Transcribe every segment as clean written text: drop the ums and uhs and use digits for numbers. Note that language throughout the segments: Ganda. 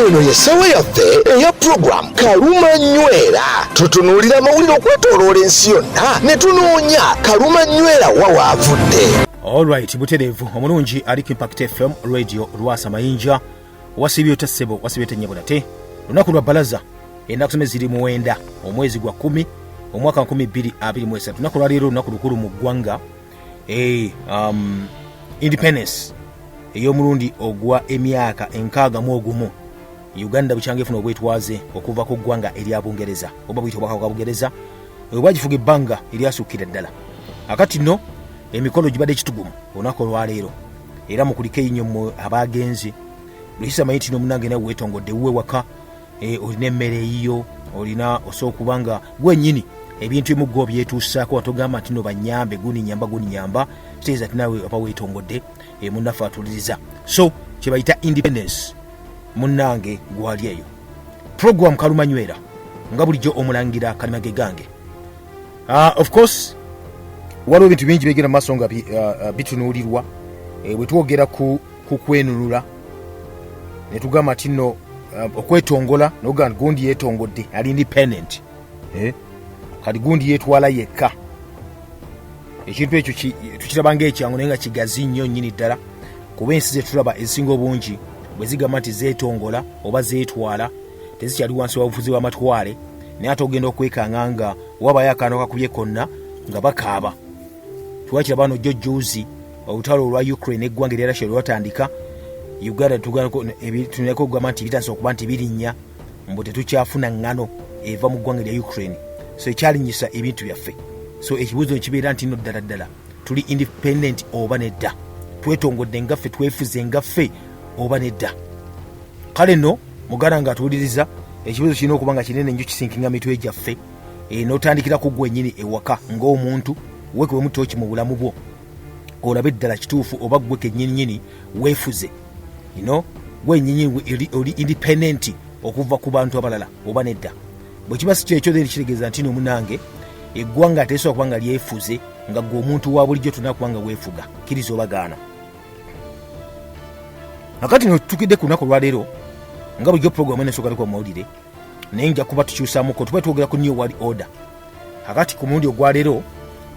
eno yesawa yaffe eya program Kaluma Nywera. Tutunuulira amawulire okwetooloola ensi yonna ne tunoonya Kaluma Nywera wa waavudde. Alright, butereevu omulungi aliko Impact FM radio Lwasa Mayinja wasibye otasebo wasibye tenyebonate lunaku lwa balaza ennaku zino ziri muwenda omwezi gwa 10 omwaka 2023 lunaku lwa leero lunaku lukulu mu ggwanga independence ey'omulundi ogwa emyaka 61 Uganda bucyange efuna obwetwaze okuva ku ggwanga erya Bungereza oba buyitibwa Obwakabaka bwa Bungereza obwagifuga ebbanga eryasuukira ddala akati nno emikolo gibadde kitugumu olunaku lwa leero era mukulike nnyo mu abagenzi Luisa Mayiti n'omunange nawe weetongodde wuwe waka olina emmere eyiyo olina osooka kubanga gwennyini ebintu ebimu go byetuusaako watogamba nti no banyambe guni nyamba kitegeeza ati nawe oba weetongodde munnaffe atuliriza so kye bayita independence munnange gwali eyo program Kaluma Nywera nga bulijjo omulangira Kalimage gange of course waliwo ebintu bingi byegera mu maaso nga bitunuulirwa bwe twogera ku kwenunula ne tugamba nti nno okwetongola noga gundi yeetongodde ali independent kati gundi yeetwala yekka ekintu ekyo tukiraba ng'ekyangu naye nga kigazi nnyo nnyini ddala kuba ensi ze tulaba ezisinga obungi bwe zigamba nti zeetongola oba zeetwala tezikyali wansi wabufuzi bw'amatwale naye ate ogenda okwekanga nga wabayo akaano kakubye konna nga bakaaba twakiraba bano jjojjuuzi olutalo olwa Ukraine eggwanga erya Russia lwatandika Uganda tuneko kugamba nti bitanso okuba nti birinnya mbu tetukyafuna ngano eva mu ggwanga erya Ukraine so ekyalinyisa ebintu byaffe so ekibuuzo kibeera nti nno ddala tuli independent oba nedda twetongodde ngaffe twefuze ngaffe oba nedda kale nno muganda nga atuwuliriza ekibuuzo kirina okuba nga kinene nnyo kisinkinga mitwe gyaffe n'otandikira ku gwennyini ewaka ng'omuntu weke we mutoki mu bulamu bwo olabe ddala kituufu oba gwe kennyini weefuze gwennyini oli independent okuva ku bantu abalala oba nedda bwe kiba si kyekyo then kitegeeza nti n'omunange eggwanga ateesobola kuba nga lyefuze nga gwe omuntu wa bulijjo tulina kuba nga weefuga kkiriza obagaana nakati notukidde ku lunaku lwaleero nga bulijjo program ene esooka ku mawulire naye nja kuba tukyusaamuko tuba twogera ku new world order akati ku mulundi ogwaleero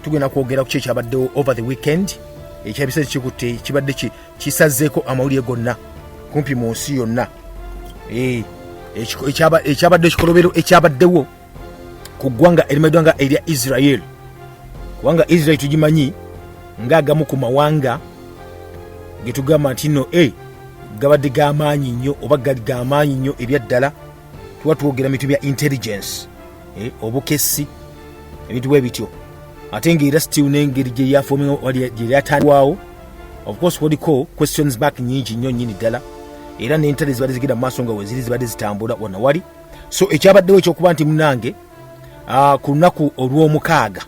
tugenda kwogera ku kyo ekyabaddewo over the weekend ekyabisezi kikutte kibadde kisazeeko amawulire gonna kumpi mu nsi yonna ekyabadde ekikolobero ekyabaddewo ku ggwanga erimaddwanga erya Israel kubanga Israel tugimanyi ng'agamu ku mawanga getugamba nti nno gabadde g'amaanyi nnyo oba gali g'amaanyi nnyo ebyaddala tuba twogera bintu bya intelligence obukessi ebintu bwe bityo ate ng'era still n'engeri gye yafominga gye lyatandikwawo of course waliko questions back nyingi nnyo nnyini ddala era n'entale zibadde zigenda mu maaso nga weziri zibadde zitambula wonna wali so ekyabaddewo ekyokuba nti munange ku lunaku olw'omukaaga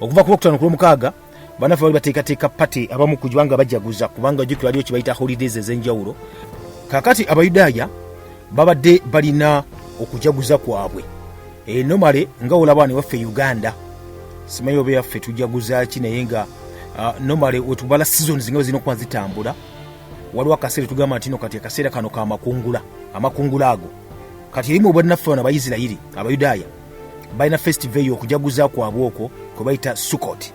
okuva ku lwokutaano ku lw'omukaaga bannaffe bali bateekateeka pate abamu ku gibanga bajaguza kubanga jjukira waliyo kye bayita holidays ez'enjawulo kaakati abayudaaya babadde balina okujaguza kwabwe nomale nga olaba ne waffe Uganda simanyi oba yaffe tujaguza ki naye nga nomale wetubala seasons nga zino okuba zitambula waliwo akaseera tugamba nti no kati akaseera kano ka amakungula ago kati erimu bannaffe bano Abayisirayiri Abayudaaya balina festival eyo okujaguza kwabwe okwo kwe bayita Sukot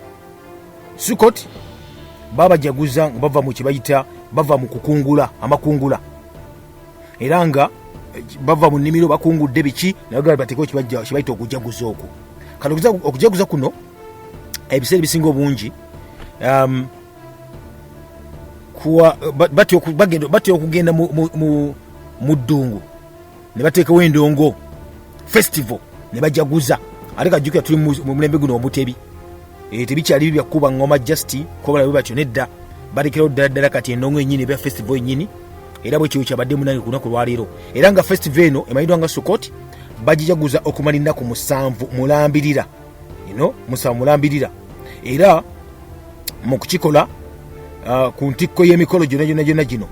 babajaguza nga bava mu kibayita bava mu kukungula amakungula era nga bava mu nnimiro bakungudde biki naye bateekeko kibayita okujaguza okwo kati okujaguza kuno ebiseera bisinga obungi batya okugenda mu ddungu ne bateekawo endongo festival ne bajaguza ate kajjukira tuli mu mulembe guno omutebi tebikyali byakuba ngoma justi kobalabwe batyo nedda balekerawo ddala kati endongo ennyini ebya festival ennyini era bwe kiyo kyabadde munange ku lunaku lwaleero era nga festival eno emanyiddwa nga Sukot bagijaguza okumala ennaku 7 mulambirira mulambirira era mu kukikola ku ntikko y'emikolo gyonna gino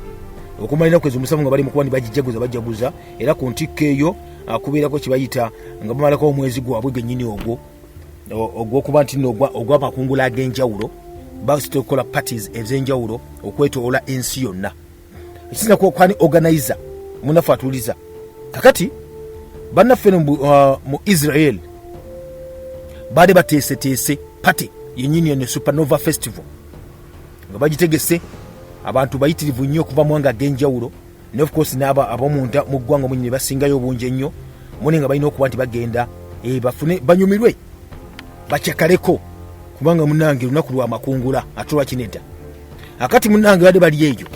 okumala ennaku ezo 7 nga bali mu kuba bajaguza era ku ntikko eyo kubeerako kibayita nga bamalako omwezi gwabwe gennyini ogw'okuba nti ogw'amakungula ag'enjawulo basita okukola parties ez'enjawulo okwetoola ensi yonna ekisinga kwani organizer munafu atuliza kakati bannaffe mu Israel baade bateeseteese pate yenyini ne Supernova Festival nga bagitegese abantu bayitirivu nnyo okuva mu wanga ag'enjawulo ne of course n'aba ab'omunda mu ggwanga munyini basingayo obungi ennyo mune nga balina okuba nti bagenda bafune banyumirwe bakyakaleko kubanga munange lunaku lwa makungula atolwa kinedda akati munange bade bali eyo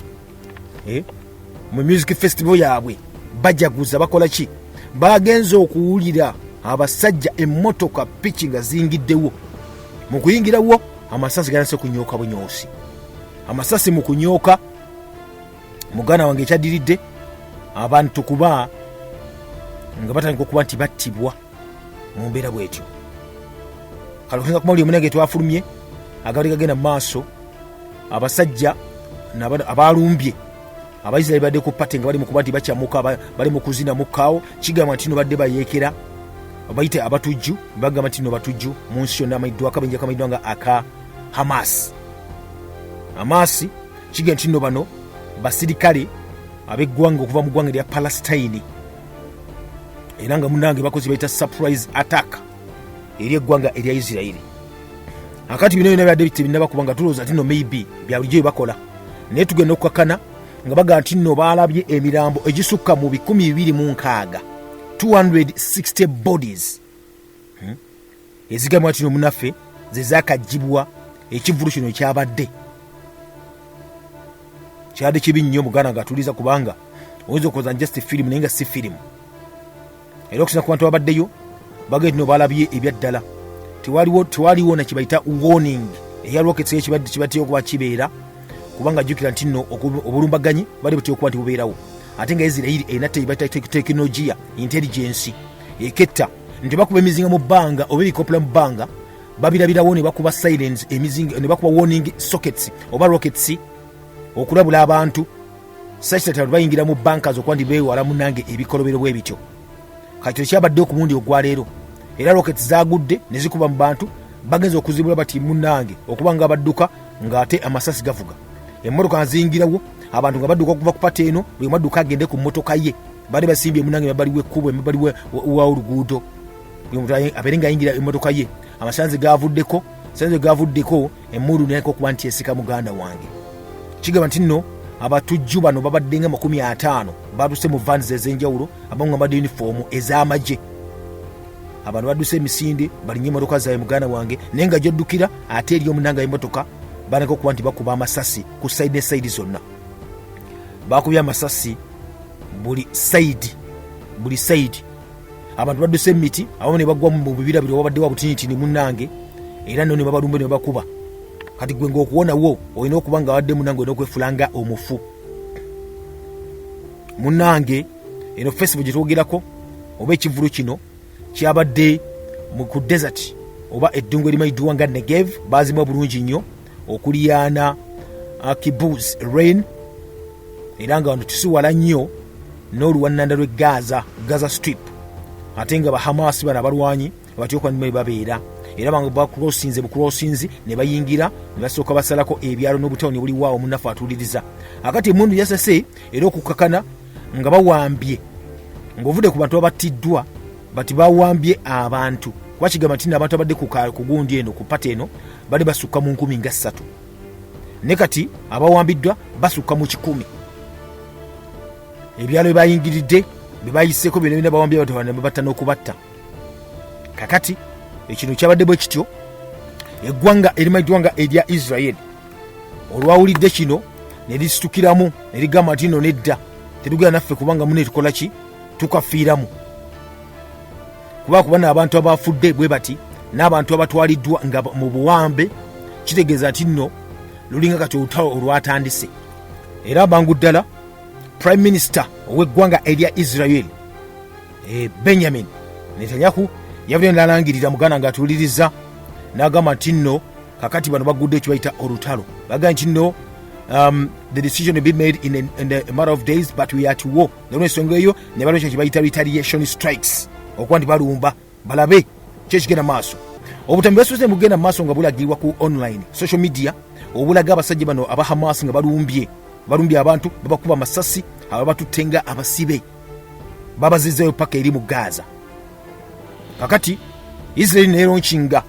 mu music festival yaabwe bajaguza bakola ki bagenza okuwulira abasajja emmotoka piki nga zingiddewo mu kuyingirawo amasasi ganase kunyooka bunyoosi amasasi mu kunyooka mugana wange ekyaddiridde abantu kuba nga batandika okuba nti battibwa mu mbeera bwetyo kalokusinga ku mawulire munange twafulumye agabali gagenda mu maaso abasajja abalumbye abaisiraeli badde ku pate nga bali mu kuba nti bakyamuka bali mu kuzina mukaawo kigamba nti no badde bayeekera bayite abatujju bagamba nti no batujju mu nsi yonna amayiddwa akabenja kamayiddwa nga aka Hamasi kigamba nti no bano basirikale ab'eggwanga okuva mu ggwanga lya Palestine era nga munange bakozi bayita surprise attack eri eggwanga erya Israeli akati bino byonna byadde bitebinaba kubanga tulowooza ati no maybe bya bulijjo bakola naye tugenda okukakana nga baga nti nno baalabye emirambo egisukka mu 226 260 bodies ezigambwa nti no munaffe ze zaakagibwa ekivulu kino kyabadde kyadde kibi nnyo muganda ng'atuliza kubanga oyinza okukoza just film naye nga si firimu era okusina ku bantu babaddeyo bagenda nti no baalabye ebyaddala tewaliwo na kibayita warning eya rockets kibatera okuba kibeera kubanga jjukira nti nno obulumbaganyi bali butera okuba nti bubeerawo ate nga Israeli erina tekinologiya intelligence eketta nti bakuba emizinga mu bbanga oba ebikopula mu bbanga babirabirawo ne bakuba sirens emizinga ne bakuba warning sockets oba rockets okulabula abantu sachitata bayingira mu bankas okuba nti beewala munange ebikolobero bwe bityo kati kyabadde ku mundi ogwaleero era rockets zaagudde ne zikuba mu bantu bagenza okuzibula bati munange okuba nga badduka ng'ate amasasi gavuga emmotoka azingirawo abantu nga badduka okuva ku pate eno buli madduka agende ku mmotoka ye bali basimbye munange emabbali w'ekkubo emabbali wa oluguudo abeere ng'ayingira emmotoka ye amasanzi gaavuddeko emmulu nayeko okuba nti esika muganda wange kigamba nti nno abatujju bano babadde nga 50 baatuse mu vans ez'enjawulo abamu nga badde uniform ez'amagye abantu badduse emisinde balinye emmotoka zaabwe muganda wange naye nga gyoddukira ate eri omunanga emmotoka baneka okuba nti bakuba amasasi ku sayidi esayidi zonna bakubye amasasi buli sayidi abantu badduse emiti abamu ne bagwa mu bibira biri wabadde wa butinitini munange era nno ne babalumbe ne bakuba kati gwe ng'okuwonawo olina okuba nga wadde munange olina okwefulanga omufu munange eno festival gye twogerako oba ekivulu kino kyabadde ku desert oba eddungu erimayiddwa nga Negev baazimwa bulungi nnyo okuliyaana Kibbutz Rain era nga wano tusiwala nnyo n'oluwannanda lw'e Gaza Strip ate nga Bahamasi bano abalwanyi batyoka nime babeera era bange bukulosinzi ne bayingira ne basooka basalako ebyalo n'obutawuni buli waawo munafu atuuliriza akati emundu yasase era okukakana nga bawambye ng'ovudde ku bantu abattiddwa bati bawambye abantu kuba kigamba nti abantu abadde ku gundi eno ku pate eno bali basukka mu 3,000 ne kati abawambiddwa basukka mu 1,000 ebyalo bebayingiridde bebayiseko byonna bawambye abantu babatta n'okubatta kakati ekino kyabadde bwe kityo eggwanga erimayiddwa nga erya Israeli olwawulidde kino ne lisitukiramu ne ligamba nti no nedda tetugenda naffe kubanga mune tukola ki tukafiiramu kuba n'abantu abafudde bwe bati n'abantu abatwaliddwa nga mu buwambe kitegeeza nti nno lulinga kati olutalo olwatandise era abangu ddala prime minister ow'eggwanga erya Israeli Benjamin Netanyahu yavudde n'alangirira muganda ng'atuuliriza n'agamba nti nno kakati bano bagudde ekyo bayita olutalo bagamba nti nno the decision will be made in a matter of days but we are at war n'olw'ensonga eyo ne balokya kye bayita retaliation strikes okuba nti balumba balabe kyekigenda maaso obutambi bwasuze bugenda maaso nga bulagirwa ku online social media obulaga abasajja bano aba Hamas nga balumbye balumbya abantu, babakuba amasasi, ababatutenga abasibe, babazizeyo paka eri mu Gaza. Kakati Israel neeronkinga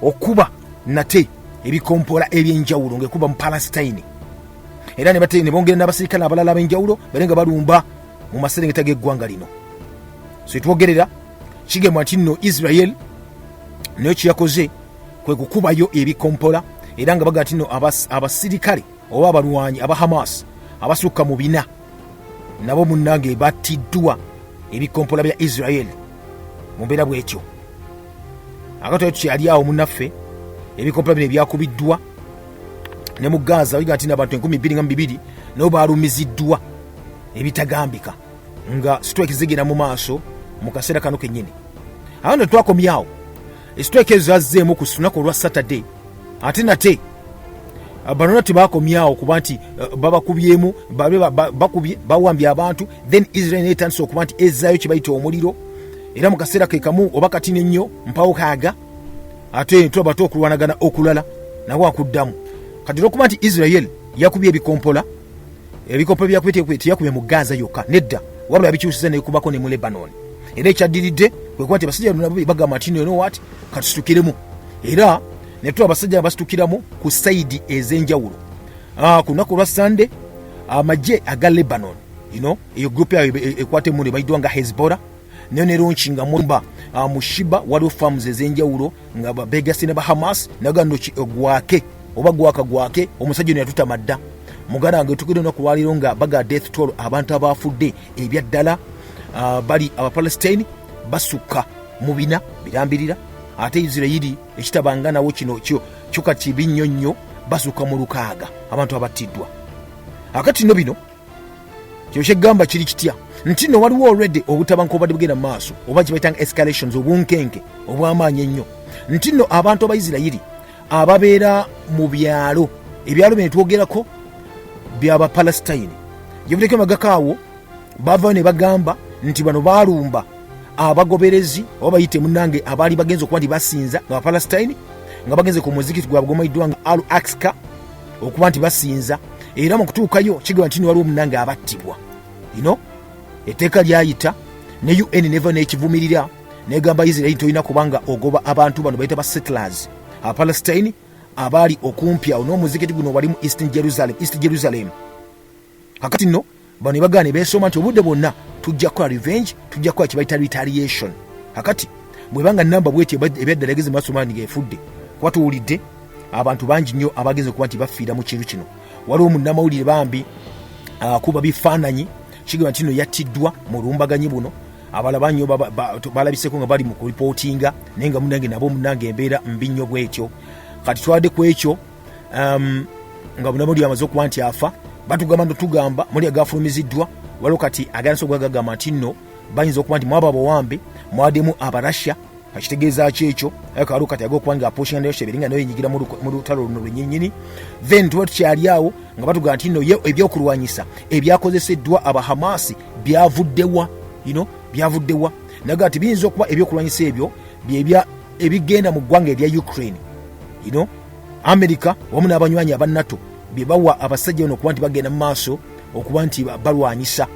okuba nate ebikompola ebyenjawulo ngekuba mu Palestine, era ne bongera n'abasirikale abalala ab'enjawulo balenga balumba mu maserengeta g'eggwanga lino. So etwogerera kigamba nti nno Israel nayo kyeyakoze kwe kukubayo ebikompola, era nga baga nti nno abasirikale oba abalwanyi aba Hamas abasukka mu 4 nabo munnange battiddwa ebikompola bya Israel mu mbeera bwetyo. Akatoyo kyali awo munnaffe ebikompola bino ebyakubiddwa ne mu Gaza biga nti n'abantu 22,000 nabo balumiziddwa ebitagambika nga strike zigenda mu maaso mu kaseera kano kennyini. Awo twakomyawo strike ezo zazzeemu ku lunaku olwa Saturday, ate nate bano tebakomyawo kuba nti babakubyemu bakubye bawambye abantu, then Israel netandise okuba nti ezzaayo kye bayita omuliro, era mu kaseera ke kamu oba katini ennyo mpawo kaaga, ate tulaba okulwanagana okulala nawo akuddamu. Kati okuba nti Israel yakubye ebikompola byakubye mu Gaza yokka, nedda wabula bikyusiza nekubako ne mu Lebanon. Era ekyaddiridde kwe kuba nti abasajja nabo bagamba nti you know what, katusitukiremu. Era ne tulaba abasajja abasitukiramu ku sayidi ez'enjawulo. Ku lunaku lwa Sunday amagye aga Lebanon, eyo group yayo ekwate mu ne bayiddwa nga Hezbollah, nayo neronkinga mumba mu Shiba waliwo farms ez'enjawulo nga babegasi ne ba Hamas nagano gwake oba gwake omusajja ne yatuta madda muganda nga tukide no kulwaliro nga baga death toll abantu abafudde ebyaddala bali aba Palestine basuka mu 4 birambirira, ate Israel ekitabanga nawo kino kyuka kibinyonnyo basuka mu 6 abantu abattiddwa. Akati no bino kyo gamba kiri kitya nti no waliwo already obutabanko obadde bugenda mu maaso oba kibayitanga escalations obunkenke obw'amaanyi ennyo, nti no abantu aba Israel ababeera mu byalo bye twogerako byaba Palestine yebuleke magakaawo bava ne bagamba nti bano balumba abagoberezi oba bayite munnange abaali bagenze okuba nti basinza nga Palestine nga bagenze ku muzikiti gwabwe gomayiddwa nga Al-Aqsa okuba nti basinza, era mu kutuukayo kigamba nti waliwo munnange abattibwa. Etteeka lyayita ne UN neva n'ekivumirira negamba Israel tolina kubanga ogoba abantu bano bayita ba settlers aba Palestine abaali okumpi awo n'omuzikiti guno wali mu East Jerusalem. Kakati nno bano bagane beesoma nti obudde bwonna tujja kukola revenge, tujja kukola kibayita retaliation. Kakati bwebanga namba bweti ebyaddala egeze masomani gefudde kuba tuwulidde abantu bangi nnyo abagenze kuba nti bafiira mu kiru kino. Waliwo munnamawulire bambi kuba bifaananyi kigamba nti no yattiddwa mu lumbaganyi buno, abalaba nnyo balabiseko nga bali mu kuripootinga naye nga munnange nabo munnange embeera mbi nnyo bwetyo. Kati twadde ku ekyo nga bunamawulire amaze okuba nti afa batugamba tugamba muli agafulumiziddwa, waliwo kati aganso gwagagamba nti nno bayinza okuba nti mwaba bawambe mwademu abarasha akitegeeza kyekyo waliwo kati ag'okuba nga aposhinga nayo sheberinga nayo yenyigira mu lutalo luno lwennyinnyini. Then tuba tukyali awo nga batugamba nti nno ebyokulwanyisa ebyakozeseddwa aba Hamasi byavuddewa byavuddewa naga nti biyinza okuba ebyokulwanyisa ebyo ebigenda mu ggwanga erya Ukraine. America wamu n'abanywanyi aba NATO bye bawa abasajja bano okuba nti bagenda mu maaso okuba nti balwanyisa,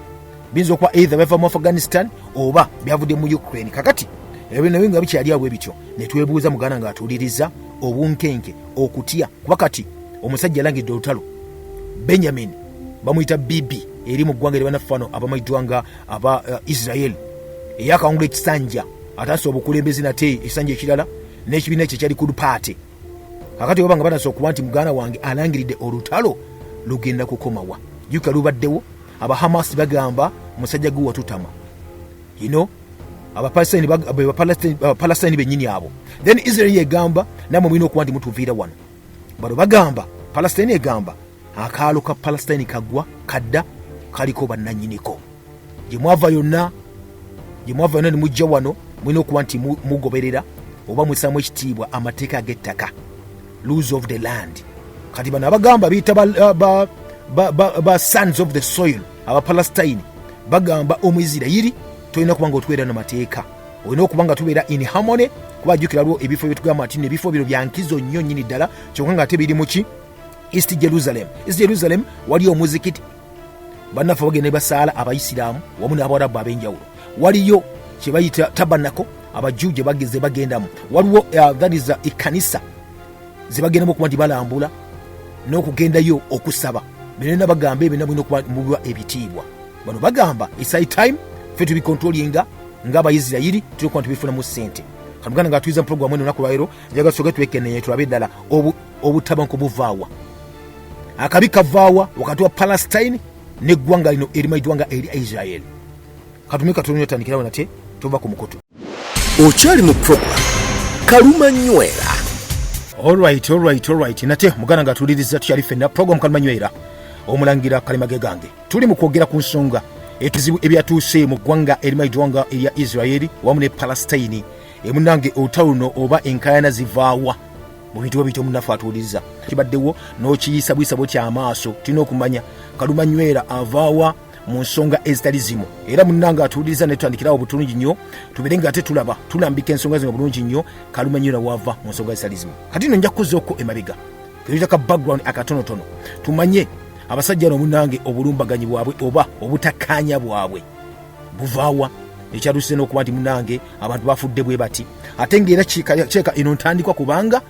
biyinza okuba either bava mu Afghanistan oba byavudde mu Ukraine. Kakati ebyo nga bikyali awo ebityo ne twebuuza muganda nga atuuliriza obunkenke okutya kuba kati omusajja alangidde olutalo Benjamin bamuyita Bibi eri mu ggwanga ery'abanaffano abamayiddwa nga aba Israel eyakawunga ekisanja atasa obukulembeze nate ekisanja ekirala n'ekibiina ekyo ekyali Good Party. Kakati oba nga banasa okuba nti muganda wange alangiridde olutalo lugenda kukomawa juka lubaddewo aba Hamas bagamba musajja gwe watutama Palestine bennyini abo. Then Israel egamba namwe mulina okuba nti mutuviira wano, bano bagamba Palestine egamba akaalo ka Palestine kagwa kadda kaliko bannannyiniko gye mwava yonna ne mujja wano mulina okuba nti mugoberera oba musaamu ekitiibwa amateeka ag'ettaka, laws of the land. Kati bano abagamba biyita ba sons of the soil aba Palestine bagamba Omuyisirayiri tolina kubanga otubeera n'amateeka, olina okubanga tubeera in harmony kuba jjukira lwo ebifo byetugamba nti ebifo bino byankizo nnyo nnyini ddala kyokka nga ate biri muki East Jerusalem waliyo omuzikiti bannaffe bagenda basaala abayisiraamu wamu n'abawarabu ab'enjawulo. Waliyo kye bayita tabanako abajju gye bageze bagendamu. Waliwo that is ekkanisa ze bagendamu okuba nti balambula n'okugendayo okusaba. Bino bagamba ebyo nabulina okuba mubiwa ebitiibwa. Bano bagamba it's high time ffe tubikontrolinga ng'abayisirayiri tulikuba tubifunamu ssente. Kamuganda nga tuyiza program eno naku lwairo njaga soge twekeneye tulabe ddala obutabanko buvaawa. Akabi kavaawa wakati wa Palestine n'eggwanga lino erimayiddwanga eri Israel. Katumika tulunyo tandikirawo nate tuva ku mukutu. Okyali mu program Kaluma Nywera. Alright. Nate muganda nga tuliriza tukyali ffenna program Kaluma Nywera. Omulangira Kalimage gange. Tuli mu kwogera ku nsonga ekizibu ebyatuuse mu ggwanga erimayiddwanga erya Israel wamu ne Palestine. Emunange Olutalo oba enkayana zivaawa mu bintu bito munaffe atuwuliriza. Kibaddewo n'okiyisa bwisabo ky'amaaso tulina okumanya Kaluma Nywera avaawa mu nsonga ezitali zimu. Era munnanga atuwuliriza ne tutandikirawo obulungi nnyo tubere nga ate tulambika ensonga zino bulungi nnyo Kaluma Nywera wava mu nsonga ezitali zimu. Kati nno nja kuzzako emabega ka background akatonotono tumanye abasajja no munnange obulumbaganyi bwabwe oba obutakkaanya bwabwe buvaawa. Ekyaluse n'okuba nti munnange abantu bafudde bwe bati ate ng'era kyeka eno ntandikwa kubanga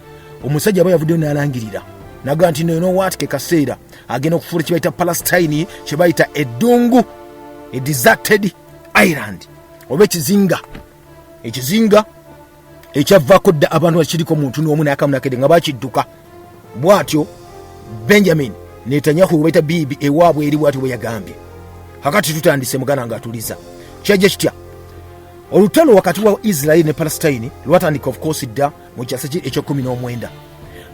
omusajja aba yavuddeyo n'alangirira naga nti no what ke kaseera agenda okufuula kye bayita Palestine kye bayita eddungu a deserted island oba ekizinga ekyavaako dda abantu bakiriko muntu n'omu n'akamunakede nga bakidduka bw'atyo Benjamin Netanyahu we bayita bibi ewaabwe eri bw'atyo bwe yagambye. Kakati tutandise mugana nga atuliza kyajja kitya olutalo wakati wa Israel ne Palestine lwatandika of course dda mu kyasa ekyo19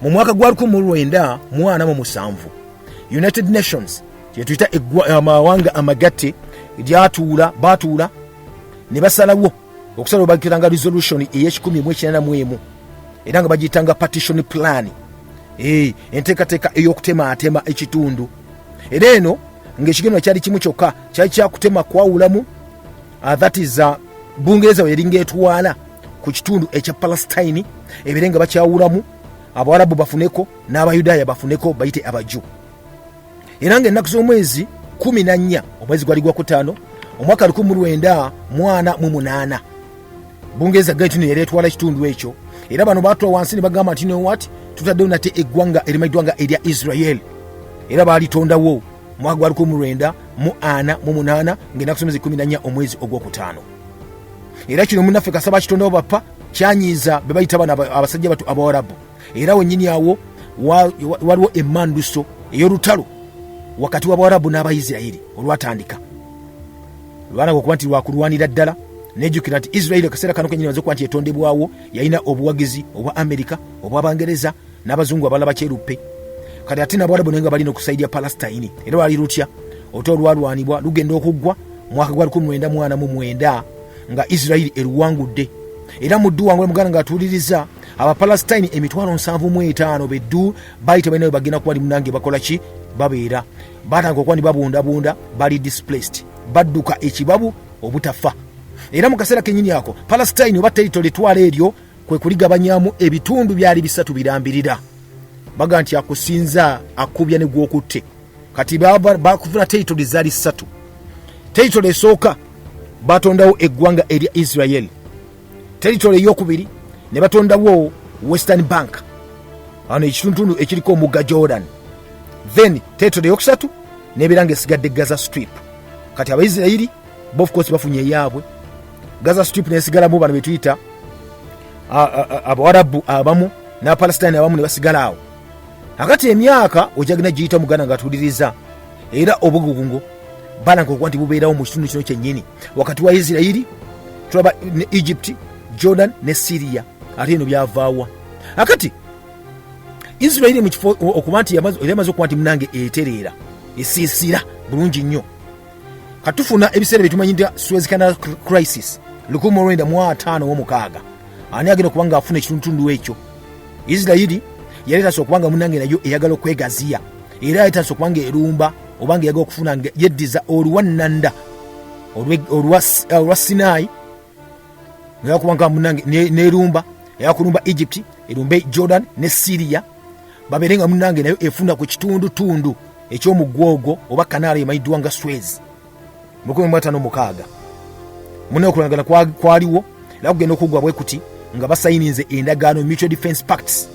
mu mwaka gwa 1947 United Nations kyetuyita amawanga amagatte batuula ne basalawo okusalawo bagitanga resolution ey'ekikumi era nga bagiyitanga partition plan enteekateeka ey'okutema ekitundu. Era eno ng'ekigenwa kyali kimu kyokka kyali kyakutema kwawulamu that is Bungereza weringa etwala ku kitundu ekya Palestine ebirenga bakyawulamu Abawarabu bafuneko n'Abayudaaya bafuneko bayite abajju. Era ng'ennaku z'omwezi 14 omwezi gwali gwa 5 omwaka 1948 Bungereza gaitu ne etwala kitundu ekyo. Era bano batwa wansi ne bagamba nti what tutaddewo nate eggwanga erimayiddwanga erya Israel. Era baalitondawo mwaka gwa 1948 ng'ennaku z'omwezi 14 omwezi ogwokutaano. Era kino munaffe kasaba kitondawo bappa kyanyiiza be bayita bana abasajja batu Abawarabu. Era wennyini awo waliwo emmanduso ey'olutalo wakati w'Abawarabu n'Abayisirayiri olwatandika. Lwana okuba nti lwakulwanira ddala nejjukira nti Israel akaseera kano kenyini bazo kuba nti etondebwawo yalina obuwagizi obwa Amerika obw'Abangereza n'Abazungu abalala bakyeruppe. Kati ate n'Abawarabu naye nga balina okusaidia Palestine. Era lwali lutya olutalo lwalwanibwa lugenda okuggwa mwaka gwa 1949 nga Israel eruwangudde. Era muddu wangu muganda nga atuuliriza Abapalestine 75,000 beddu bayita banayo bagenda kuba limunange bakola ki babeera batanga okuba ni babundabunda bali displaced badduka ekibabu obutafa. Era mu kaseera kenyini ako Palestine oba territory twala eryo kwe kuligabanyamu ebitundu byali bisatu birambirira baga nti akusinza akubya ne gwokutte. Kati bakufuna territory zali 3. Territory esooka batondawo eggwanga erya Israel. Territory ey'okubiri ne batondawo Western Bank ano ekitundu ekiriko omugga Jordan. Then territory ey'okusatu n'ebiranga esigadde Gaza Strip. Kati Abayisirayiri bo of course bafunye yaabwe. Gaza Strip nesigalamu bano betuyita Abawarabu abamu na Palestine abamu ne basigalawo. Akati emyaka ojagina giyita muganda nga atuliriza era obugungo balanga okuba nti bubeerawo mu kitundu kino kyennyini wakati wa Isirayiri tulaba ne Egypt, Jordan ne Syria. Ate eno byavaawa. Akati Israel mu kifo okuba nti yamaze okuba nti munange etereera esiisira bulungi nnyo. Katufuna ebiseera bitumanyi nti Suez Canal Crisis 1956 ani agenda okuba nga afuna ekitundu ekyo. Israel yaleetasa okuba nga munange nayo eyagala okwegaziya era yaleetasa okuba nga erumba oba nga yagala okufuna yeddiza oluwannanda olwa Sinai nga kuba nga munange n'erumba yakulumba Egypt erumbe Jordan ne Syria baberenga munange nayo efuna ku kitundu eky'omugwogo oba kanaala emayiddwa nga Suez mu 1956 munayo okulangana kwaliwo era kugenda okuggwa bwe kuti nga basayininze endagaano Mutual Defence Pacts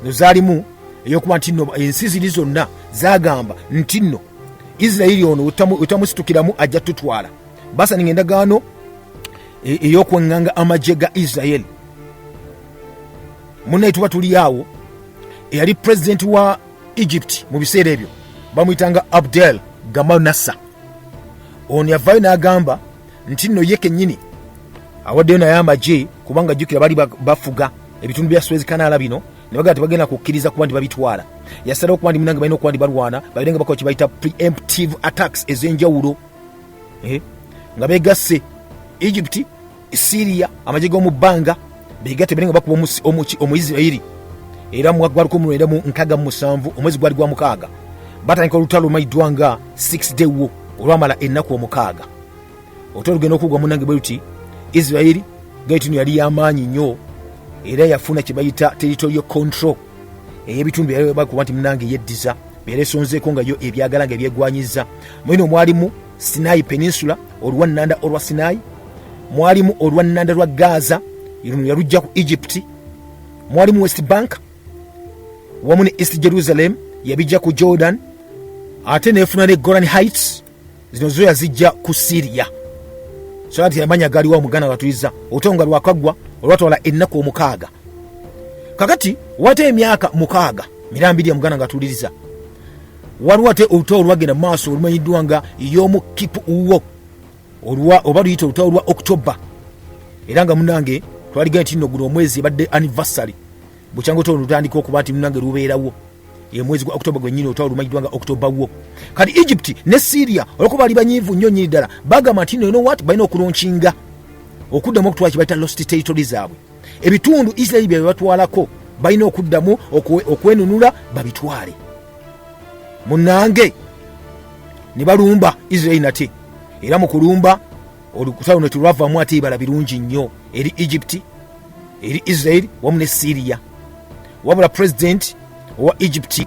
zaalimu eyokuba nti nno ensi ziri zonna zagamba nti nno Israeli ono utamusitukiramu ajja tutwala. Basaninga endagaano ey'okweŋŋanga amagye ga Israeli. Munnaye tuba tuli awo eyali president wa Egypt mu biseera ebyo bamuyitanga Abdel Gamal Nasser. Ono yavaayo n'agamba nti nno ye kennyini awaddeyo naye amagye kubanga jjukira bali bafuga ebitundu bya Suez Canal bino ne bagamba tebagenda kukkiriza kuba nti babitwala. Yasalawo kuba nti munange balina okuba nti balwana babeerenga bakola kye bayita preemptive attacks ez'enjawulo nga beegasse Egypt, Syria, amagye g'omu bbanga beegatte beerenga bakuba Omuisirairi. Era mu gwali 1967 omwezi gwali gwa mukaaga batandika olutalo lumayiddwa nga 6 day war olwamala ennaku omukaaga. Olutalo lugenda okuggwa munange bwe luti Israeli gaitino yali y'amaanyi nnyo era yafuna kye bayita territorial control ey'ebitundu byali bakuba nti munange yeddiza beeresonzeeko nga yo ebyagala nga ebyegwanyiza. Mwino mwalimu Sinai Peninsula, oluwannanda olwa Sinai, mwalimu oluwannanda lwa Gaza luno yalujja ku Egypt, mwalimu West Bank wamu ne East Jerusalem yabijja ku Jordan, ate neefuna ne Golan Heights zino zo yazijja ku Syria. So ati amanya galiwo omuganda watuliza otonga lwakaggwa olwatwala ennaku omukaaga. Kakati wate emyaka mukaaga mirambiri ya muganda ngatuliriza waliwo ate olutalo olwagenda maaso olumanyiddwa nga y'omu Kippur oba luyita olutalo lwa October. Era nga munange twaligenda nti nno guno omwezi ebadde anniversary bukyanga olutalo lutandika okuba nti munange lubeerawo ye mwezi gwa October gwennyini olutalo lumanyiddwa nga October wo. Kati Egypt ne Syria olwokuba bali banyiivu nnyo nnyini ddala bagamba nti no what balina okulonkinga okuddamu okutwala kye bayita lost territory zaabwe. Ebitundu Israeli bye batwalako balina okuddamu okwenunula babitwale. Munange ne balumba Israeli nate era mu kulumba olutalo ne tulwavaamu ate ebala birungi nnyo eri Egypt, eri Israeli wamu ne Syria. Wabula president wa Egypt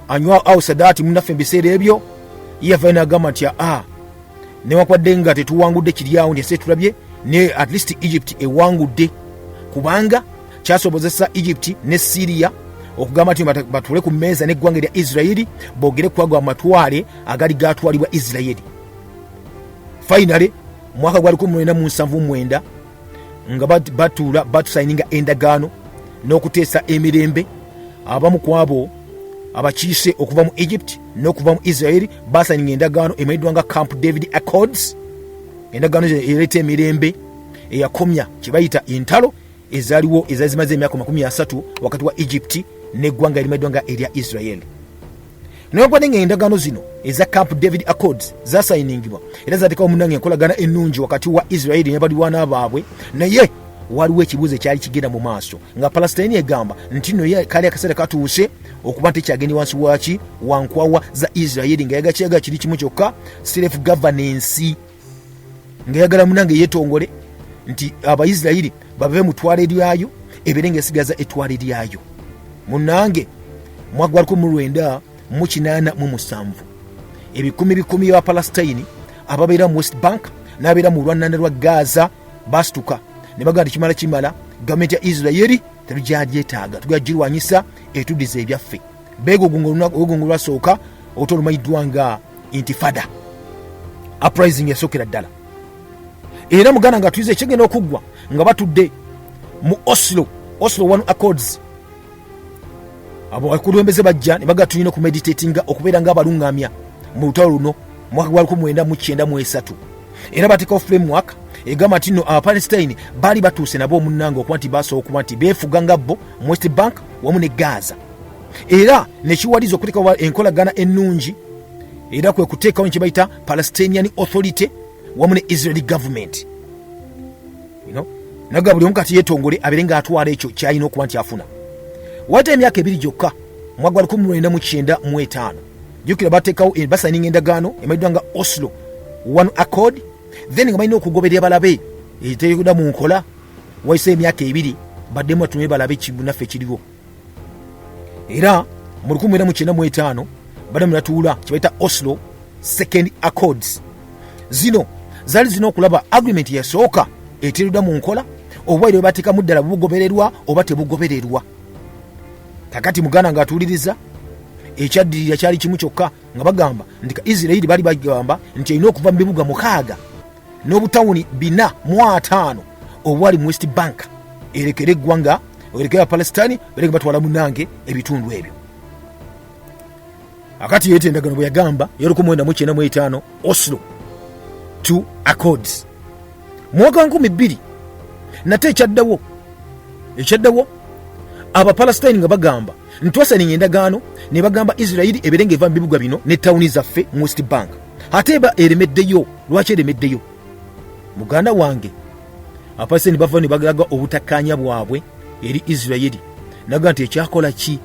anywa au Sadat munaffe biseera ebyo yavaayo n'agamba nti newakwadde nga tetuwangudde kiryawo nti tulabye ne at least Egypt ewangudde kubanga kyasobozesa Egypt ne Syria okugamba nti batule ku mmeeza n'eggwanga lya Israeli boogere kwago amatwale agali gatwalibwa Israeli. Finally mwaka gwali 1979 nga batusayininga endagaano n'okuteesa emirembe. Abamu ku abo abakiise okuva mu Egypt n'okuva mu Israeli basayininga endagaano emanyiddwa nga Camp David Accords. Endagaano ereeta emirembe eyakomya kye bayita entalo ezaaliwo ezazimaze emyaka 30 wakati wa Egypt n'eggwanga erimanyiddwa nga erya Israeli. Newankubadde nga endagaano zino eza Camp David Accords zasayiningibwa era zaateekawo munange enkolagana ennungi wakati wa Israeli ne baliraanwa baabwe, naye waliwo ekibuuzo ekyali kigenda mu maaso nga Palestine egamba nti nno kali akaseera katuuse okuba nti kyagenda wansi waki wankwawa za Israeli nga yagakyaga kiri kimu kyokka self governance, nga yagala munange yeetongole nti Abaisiraeli bave mu ttwale lyayo ebeere ng'esigaza ettwale lyayo. Munange mwaka gwa 1987 ebikumi bya Palestine ababeera mu West Bank n'abeera mu lwannanda lwa Gaza basituka ne bagamba nti kimala gavumenti ya Israeli terujagyetaaga, tugagirwanyisa etuddiza ebyaffe. Beegogungo lwasooka olutalo lumanyiddwa nga Intifada uprising yasookera ddala. Era muganda nga tuyize ekyegenda okuggwa nga batudde mu Oslo One Accords. Abo akulembeze bajja ne baga tulina okumeditatinga okubeera nga abalungamya mu lutalo luno mwaka gwa 1993. Era bateekawo framework egamba nti nno Abapalestine baali batuuse nabo omunnanga okuba nti basobola okuba nti beefuga nga bo mu West Bank wamu ne Gaza. Era nekiwaliza okuteekawo enkolagana ennungi era kwe kuteekawo kye bayita Palestinian Authority wamu ne Israeli government. Naga buli omu kati yeetongole abeere ng'atwala ekyo kyalina okuba nti afuna. Wate emyaka 2 gyokka mwaka gwa 1995 jjukira bateekawo basayininga endagaano emanyiddwa nga Oslo One Accord, then nga balina okugoberera balabe eteekebwa mu nkola wayise emyaka 2 baddemu atume balabe kibu naffe kiriwo. era mu 1995 badamu natuula kibaita Oslo Second Accords. Zino zaali zina okulaba agreement yasooka eteereddwa mu nkola obwaire bwe bateekamu ddala bugobererwa oba tebugobererwa. Kakati muganda ng'atuuliriza ekyaddirira kyali kimu kyokka nga bagamba nti Isirayiri baali bagamba nti erina okuva mu bibuga 6 n'obutawuni 405 obwali mu West Bank erekere eggwanga erekera Palestine bereke batwala munange ebitundu ebyo. Akati yeete endagaano bwe yagamba yali 1995 Oslo II Accords. Mwaka 2000 nate ekyaddawo Abapalestine nga bagamba ntwasaninga endagaano ne bagamba Isirayiri eberenge eva mu bibuga bino ne tawuni zaffe mu West Bank. Ate eba eremeddeyo. Lwaki eremeddeyo? Muganda wange Abapalestine bava ne bagaga obutakkaanya bwabwe eri Isirayiri naga nti ekyakola ki?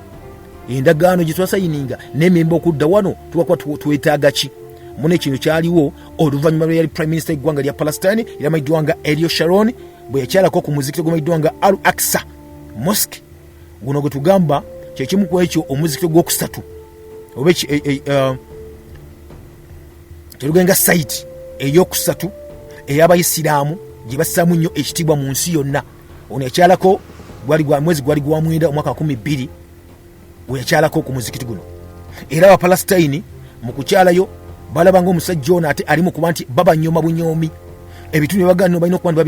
Endagaano gye twasayininga n'ememba okudda wano twetaaga ki? Mune kino kyaliwo oluvannyuma lwe yali Prime Minister eggwanga lya Palestine yamayiddwa nga Ariel Sharon bwe yakyalako ku muzikito gw'amayiddwa nga Al-Aqsa Mosque. Guno gwe tugamba kyekimu ku ekyo omuzikito gw'okusatu oba terugenga site ey'okusatu ey'Abayisiraamu gye bassaamu nnyo ekitiibwa mu nsi yonna. Ono yakyalako mwezi gwali gwa mwenda omwaka 2000 we yakyalako ku muzikiti guno. Era Abapalestine mu kukyalayo balaba ng'omusajja ono ate alimu kuba nti babanyoma bunyomi. Ebitundu byabagano balina okuba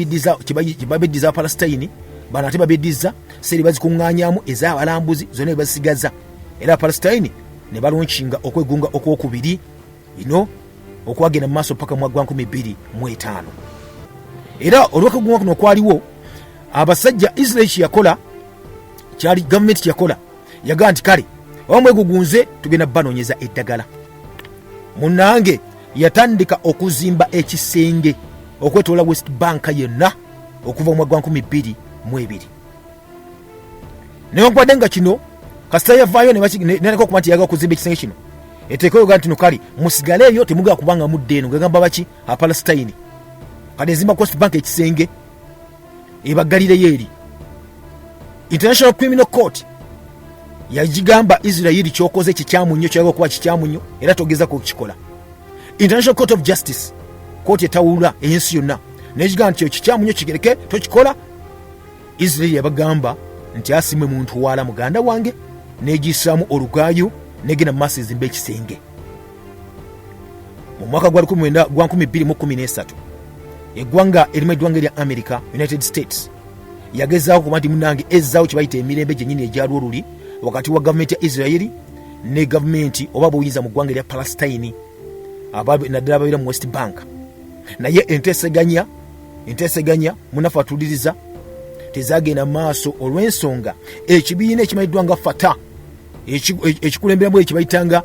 babeddiza Abapalestine bano ate babeddiza seri bazikuŋŋaanyaamu ez'abalambuzi zonna ebazisigaza. Era Abapalestine ne balonkinga okwegunga okwokubiri ino okwagenda mu maaso paka mu mwaka 2005. Era olw'okwegunga kuno okwaliwo abasajja Israel yakola kyali government yakola yagaa nti kale wamwegugunze tugenda banoonyeza eddagala. Munange yatandika okuzimba ekisenge okwetoola West Bank yonna okuva mu mwaka 2002. Newankubadde nga kino kasita yavaayo nereka okuba nti yagala okuzimba ekisenge kino eteekeo yoga nti no kale musigaleeyo temugala kubanga mudde eno ngagamba baki Apalestine kale ezimba West Bank ekisenge ebagalireyo eri International Criminal Court yagigamba Isirayiri kyokoze kikyamu nnyo kyagala okuba kikyamu nnyo era togeza kukikola. International Court of Justice kooti etawulula ensi yonna negigamba nti kikyamu nnyo kigereke tokikola. Isirayiri yabagamba nti asimwe muntu wala muganda wange negiyisaamu olugaayo negenda mu maaso ezimba ekisenge. Mu mwaka gwa 2013 eggwanga erimu eggwanga erya America United States yagezaako kuba nti munange ezzaawo kibayita emirembe gyennyini egyaliwo oluli wakati wa gavumenti ya Isirayiri ne gavumenti oba buyinza mu ggwanga erya Palestine naddala ababeera mu West Bank. Naye enteeseganya munafu atuliriza tezagenda maaso olw'ensonga ekibiina ekimanyiddwa nga Fatah ekikulemberamu ekibayitanga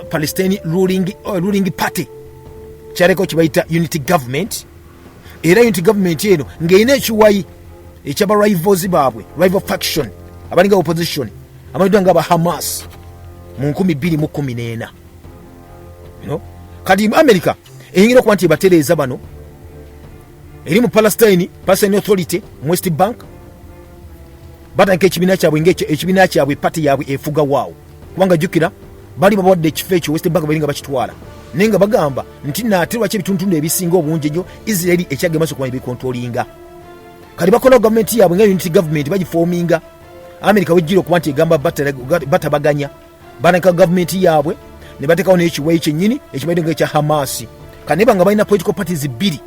Palestine ruling party kyaleko kibayita unity government. Era unity government eno ng'erina ekiwayi ekyaba rivals baabwe rival faction abalinga opposition amanyiddwa nga aba Hamas mu 2014. Kati America eyingira okuba nti ebatereeza bano eri mu Palestine Authority mu West Bank batandika ekibiina kyabwe ekibiina kyabwe pati yaabwe efuga waawo kubanga jjukira bali babawadde ekifo ekyo West Bank balinga bakitwala naye nga bagamba nti naate lwaki ebitundu ebisinga obungi ennyo Isirayiri ekyagenda maaso kuba ebikontrolinga. Kati bakola gavumenti yaabwe nga unity government bagifoominga. America wejjira okuba nti egamba batabaganya banaka gavumenti yaabwe ne bateekawo n'ekiwayi kyennyini ekimanyiddwa nga ekya Hamas. Kane banga balina political parties bbiri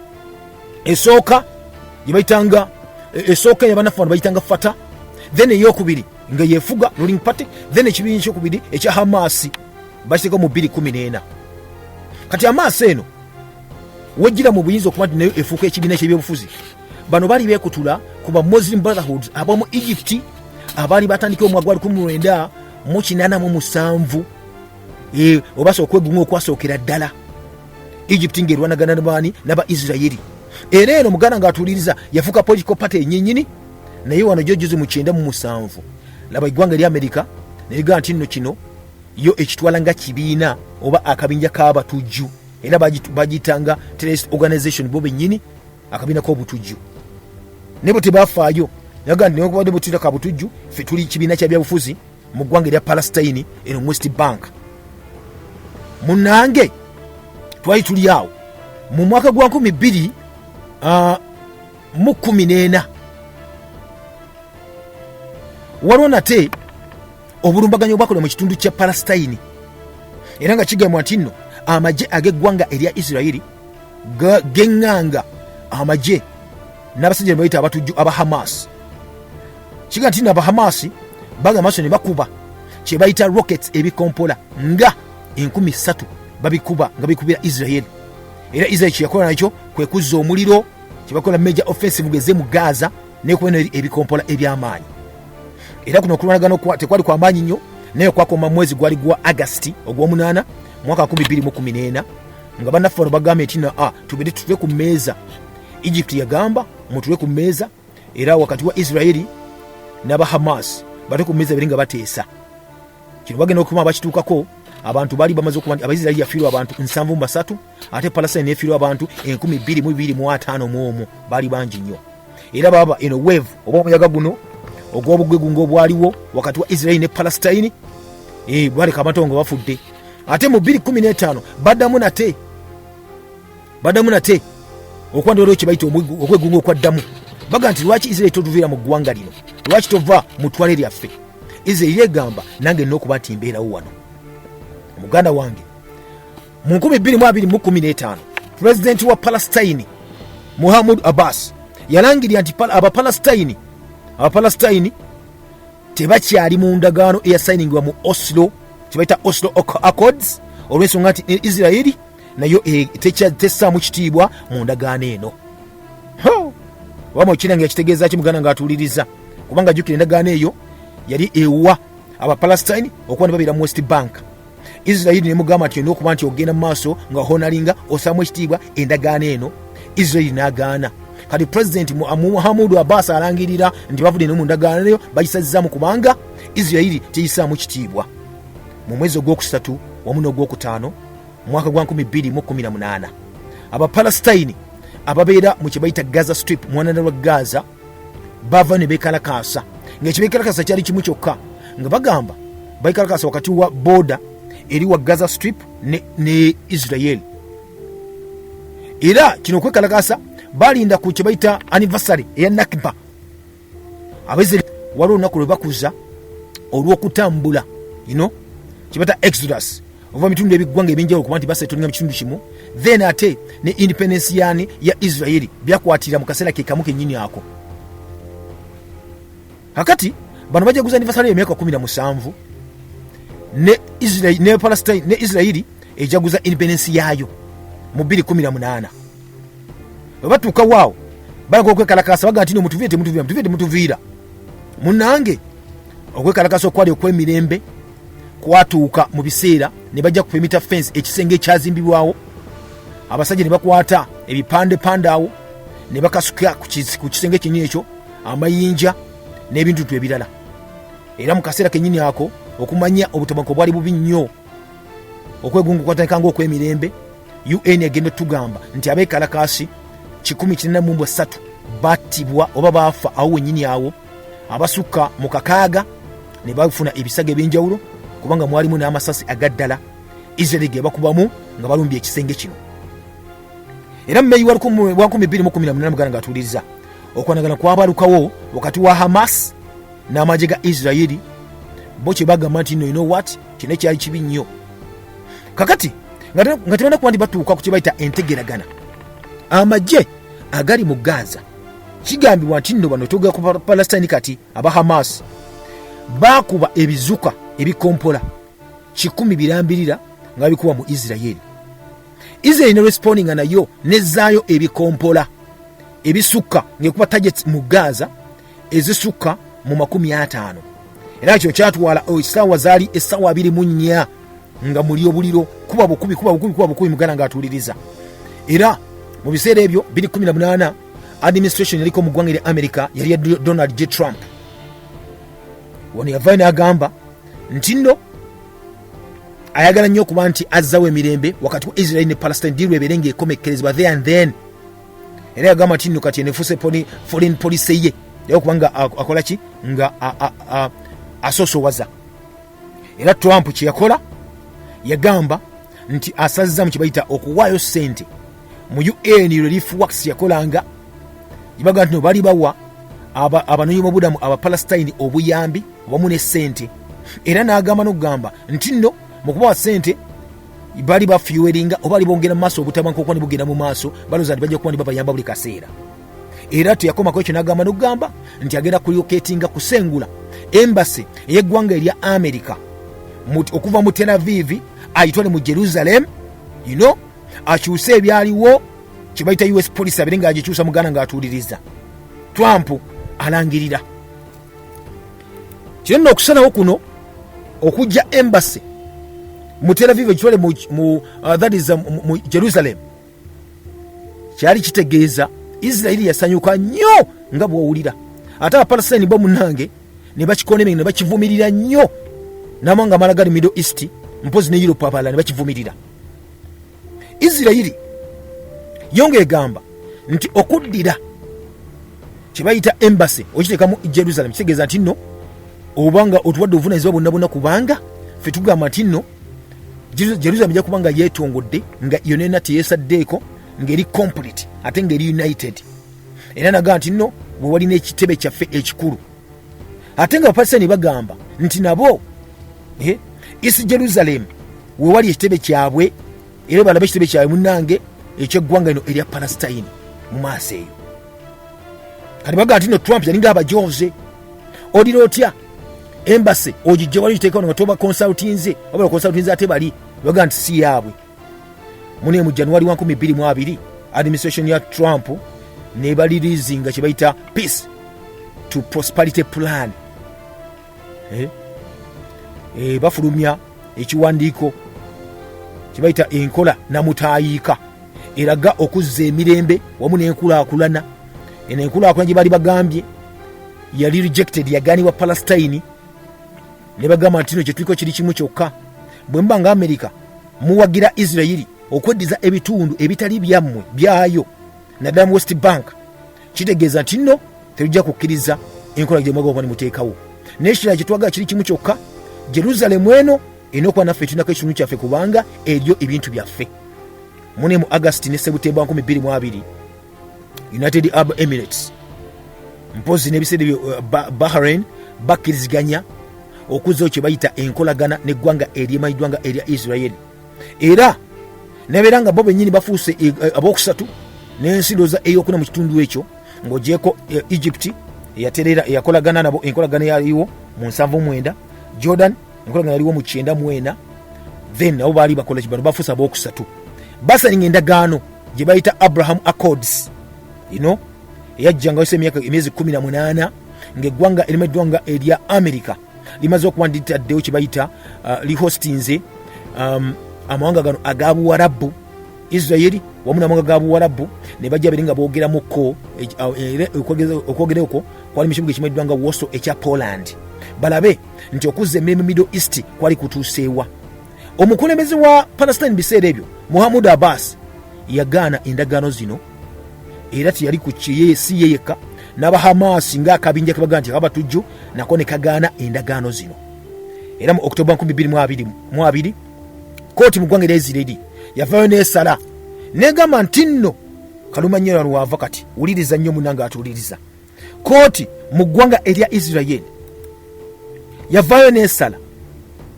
esooka yebayitanga esooka yabanafu bayitanga Fatah then eyokubiri nga yefuga ruling party then ekibiina ekyokubiri ekya Hamas bakiteeka mu 2014. Kati Hamas eno wejjira mu buyinza okuba nti nayo efuuka ekibiina ky'ebyobufuzi bano bali beekutula kuba Muslim Brotherhood abamu Egypt abaali batandika omwaka gwa 1987 obasa okwegunga okwasookera ddala Egypt ng'erwanagana n'abaani n'aba Isirayiri. Era eno muganda ng'atuuliriza yafuuka political party ennyinnyini naye wano gyojuzi mu 97 laba eggwanga lya America ne ligamba nti nno kino yo ekitwala nga kibiina oba akabinja k'abatujju era bagiyitanga terrorist organization bo bennyini akabiina k'obutujju ne bwe tebafaayo naga nti newankubadde bwe tuyita kabutujju ffe tuli kibiina kya byabufuzi mu ggwanga erya Palestine eno West Bank. Munange twali tuli awo mu mwaka gwa 2014 waliwo nate obulumbaganyo obwakola mu kitundu kya Palestine era nga kigambwa nti nno amagye ag'eggwanga erya Isirairi geŋŋanga amagye n'abasajja bayita abatujju aba Hamas. Kiga nti aba Hamas baga maso ne bakuba kye bayita rockets ebikompola nga 3,000 babikuba nga bikubira Israel. Era Israel kyakola nakyo kwe kuzza omuliro kye bakola major offensive geze mu Gaza ne kubona ebikompola eby'amaanyi. Era kuno kulwanagano tekwali kwa maanyi nnyo naye kwakoma mwezi gwali gwa August ogw'omunaana mwaka 2014 nga bannaffe bagambye nti tubere tutule ku mmeeza. Egypt yagamba mutule ku mmeeza era wakati wa Israeli n'aba Hamas bate ku mmeeza biringa bateesa. Kino bagenda okuma bakituukako abantu bali bamaze okuba nti Abaisiraeli yafiirwa abantu 73 ate Palestine yafiirwa abantu 22,500 bali bangi nnyo. Era baba eno wave oba omuyaga guno ogw'obugwegungo obwaliwo wakati wa Israeli ne Palestine bali kamatongo bafudde. Ate mu 2015 baddamu nate okuba nti kye bayita okwegunga okwaddamu. Baga nti lwaki Israeli totuviira mu ggwanga lino, lwaki tova mu ttwale lyaffe. Israeli yegamba nange nina okuba nti mbeerawo wano. Muganda wange mu 2015 President wa Palestine Mahmoud Abbas yalangirira nti Abapalestine tebakyali mu ndagaano eyasayiningibwa mu Oslo kibayita Oslo Accords olw'ensonga nti Israeli nayo tessaamu kitiibwa mu ndagaano eno. Wama okirangira kitegeeza ki muganda ng'atuuliriza kubanga jjukira endagaano eyo yali ewa Abapalestine okuba ne babeera mu West Bank. Israeli ne mugamba nti olina okuba nti ogenda mu maaso nga honalinga osaamu ekitiibwa endagaano eno. Israeli n'agaana. Kati President Mahmoud Abbas alangirira nti bavudde no mu ndagaano eyo bagisazzaamu kubanga Israeli teyisaamu kitiibwa. Mu mwezi ogwokusatu wamu n'ogwokutaano mwaka gwa 2018 Abapalestine ababeera mu kye bayita Gaza Strip mwananda lwa Gaza bava ne beekalakaasa ng'ekibeekalakaasa kyali kimu kyokka nga bagamba beekalakaasa wakati wa border eri wa Gaza Strip ne Israel. Era kino okwekalakaasa balinda ku kye bayita anniversary eya Nakba. Abaisraeli waliwo olunaku lwe bakuza olw'okutambula kye bayita Exodus ova mitundu ebiggwanga ebyenjawulo kuba nti basetolinga mu kitundu kimu, then ate ne independence yani ya Israeli byakwatira mu kaseera ke kamu kennyini ako. Kakati bano bajaguza anniversary y'emyaka 17 ne Israeli ne Palestine ne Israeli ejaguza independence yayo mu 2018. Batuuka waawo balaga okwekalakasa baga nti mutuviira munange okwekalakasa okwali okw'emirembe kwatuuka mu biseera ne bajja ku perimeter fence ekisenge ekyazimbibwawo. Abasajja ne bakwata ebipande awo ne bakasuka ku kisenge kinyi ekyo amayinja n'ebintu ebirala. Era mu kaseera kennyini ako okumanya obutabanko bwali bubi nnyo okwegunga kwatandikanga okw'emirembe. UN agenda tugamba nti abeekalakasi 143 battibwa oba baafa awo wennyini awo. Abasukka mu kakaaga ne bafuna ebisago ebyenjawulo kubanga mwalimu n'amasasi agaddala Israeli ge bakubamu nga balumbye ekisenge kino. Era mmeyi wa 2018 muganda ng'atuuliriza okwanagana kwabalukawo wakati wa Hamas n'amagye ga Israeli bo kye bagamba nti you know what kino kyali kibi nnyo. Kakati nga tebanda kuba nti batuuka ku kye bayita entegeragana. Amagye agali mu Gaza kigambibwa nti nno bano tugera ku Palestine kati aba Hamas bakuba ebizuka ebikompola 100 birambirira nga bikuba mu Israeli. Israeli ne responding nayo nezaayo ebikompola ebisuka ngekuba targets mu Gaza ezisuka mu 50. Era kyo kyatwala essaawa zaali essaawa 24 nga muli obuliro kuba bukubi muganda ng'atuuliriza. Era mu biseera ebyo 2018 administration yaliko mu ggwanga lya America yali ya Donald J. Trump. Wano yavaayo n'agamba nti nno ayagala nnyo okuba nti azzawo emirembe wakati wa Israeli ne Palestine deal ebeere ng'ekomekkerezebwa there and then. Era yagamba nti nno kati enefuuse foreign policy ye okubanga akola ki nga asoosowaza era Trump kye yakola yagamba nti asazza mu kibayita okuwaayo ssente mu UN relief works yakolanga ibaga nti bali bawa abanoonyi b'obubudamu aba Palestine obuyambi wamu ne ssente, era n'agamba n'okugamba nti nno mu kubawa ssente bali bafuweringa oba bali bongera mu maaso obutabanka okuba ne bugenda mu maaso balooza nti bajja kuba ne babayamba buli kaseera. Era teyakomako ekyo n'agamba n'okugamba nti agenda kuloketinga kusengula embassy ey'eggwanga erya America okuva mu Tel Aviv ayitwale mu Jerusalem, akyuse ebyaliwo kye bayita US police abere ng'agikyusa muganda ng'atuuliriza. Trump alangirira kino nno okusalawo kuno okujja embassy mu Tel Aviv ekitwale mu Jerusalem kyali kitegeeza Israeli yasanyuka nnyo nga bw'owulira, ate Abapalestine bo munnange ne bakikonera ne bakivumirira nnyo, n'amawanga amalala gali Middle East mpozi ne Europe abalala ne bakivumirira. Israeli yongeye gamba nti okuddira kye bayita embassy okiteeka mu Jerusalem kitegeeza nti nno obanga otuwadde obuvunaanyizibwa bonna bonna kubanga ffe tugamba nti nno Jerusalem ejja kubanga yeetongodde nga yonna teyeesaddeeko ng'eri complete ate ng'eri united. Era nagamba nti nno bwe wali n'ekitebe kyaffe ekikulu ate nga Abapalestine bagamba nti nabo East Jerusalem we wali ekitebe kyabwe era balabe ekitebe kyabwe munnange ekyeggwanga lino erya Palestine mu maaso eyo. Kati bagamba nti nno Trump yalinga abajoze olira otya embassy ogijja wali kiteekawo nga toba consultinze oba consultinze ate bali bagamba nti si yaabwe. Mune mu January 2022 administration ya Trump ne balirizinga kye bayita peace to prosperity plan. Bafulumya ekiwandiiko kye bayita enkola namutayiika eraga okuzza emirembe wamu n'enkulaakulana. Eno enkulaakulana gye bali bagambye yali rejected, yaganibwa Palestine ne bagamba nti no kye tuliko kiri kimu kyokka, bwe mba nga America muwagira Israeli okweddiza ebitundu ebitali byammwe byayo naddala mu West Bank, kitegeeza nti nno terujja kukkiriza enkola gye mwaga okuba ne muteekawo. N'ekirala kye twagala kiri kimu kyokka, Jerusalem eno erina okuba naffe tulinako ekitundu kyaffe kubanga eryo ebintu byaffe. Mune mu August ne September 2022 United Arab Emirates mpozi n'ebiseera ebyo Bahrain bakkiriziganya okuzzawo kye bayita enkolagana n'eggwanga ery'emayiddwanga erya Israeli, era nebeera nga bo bennyini bafuuse abookusatu n'ensi ndowooza eyokuna mu kitundu ekyo ng'ogyeko Egypt eyaterera eyakolagana nabo enkolagana yaliwo mu 79, Jordan enkolagana yaliwo mu 94, then nabo baali bakola kibano bafuuse abookusatu basalinga endagaano gye bayita Abraham Accords eyajjanga wese emyezi 18 ng'eggwanga erimaddwanga erya America limaze okuba litaddewo kye bayita lihostinze amawanga gano ag'Abuwarabu, Israeli wamu n'amawanga g'Abuwarabu ne bajja beri nga boogeramuko okwogera okwo kwali mu kibuga ekimanyiddwanga Warsaw ekya Poland, balabe nti okuzza emirimu Middle East kwali kutuuseewa. Omukulembeze wa Palestine biseera ebyo Muhammad Abbas yagaana endagaano zino, era teyali ku si yeyeka n'aba Hamas ng'akabinja kebaga nti abatujju nako ne kagaana endagaano zino. Era mu October 2022 kooti mu ggwanga erya Israeli yavaayo n'esala negamba nti nno kaluma nnyo wano waava kati wuliriza nnyo munnange atuwuliriza. Kooti mu ggwanga erya Israeli yavaayo n'esala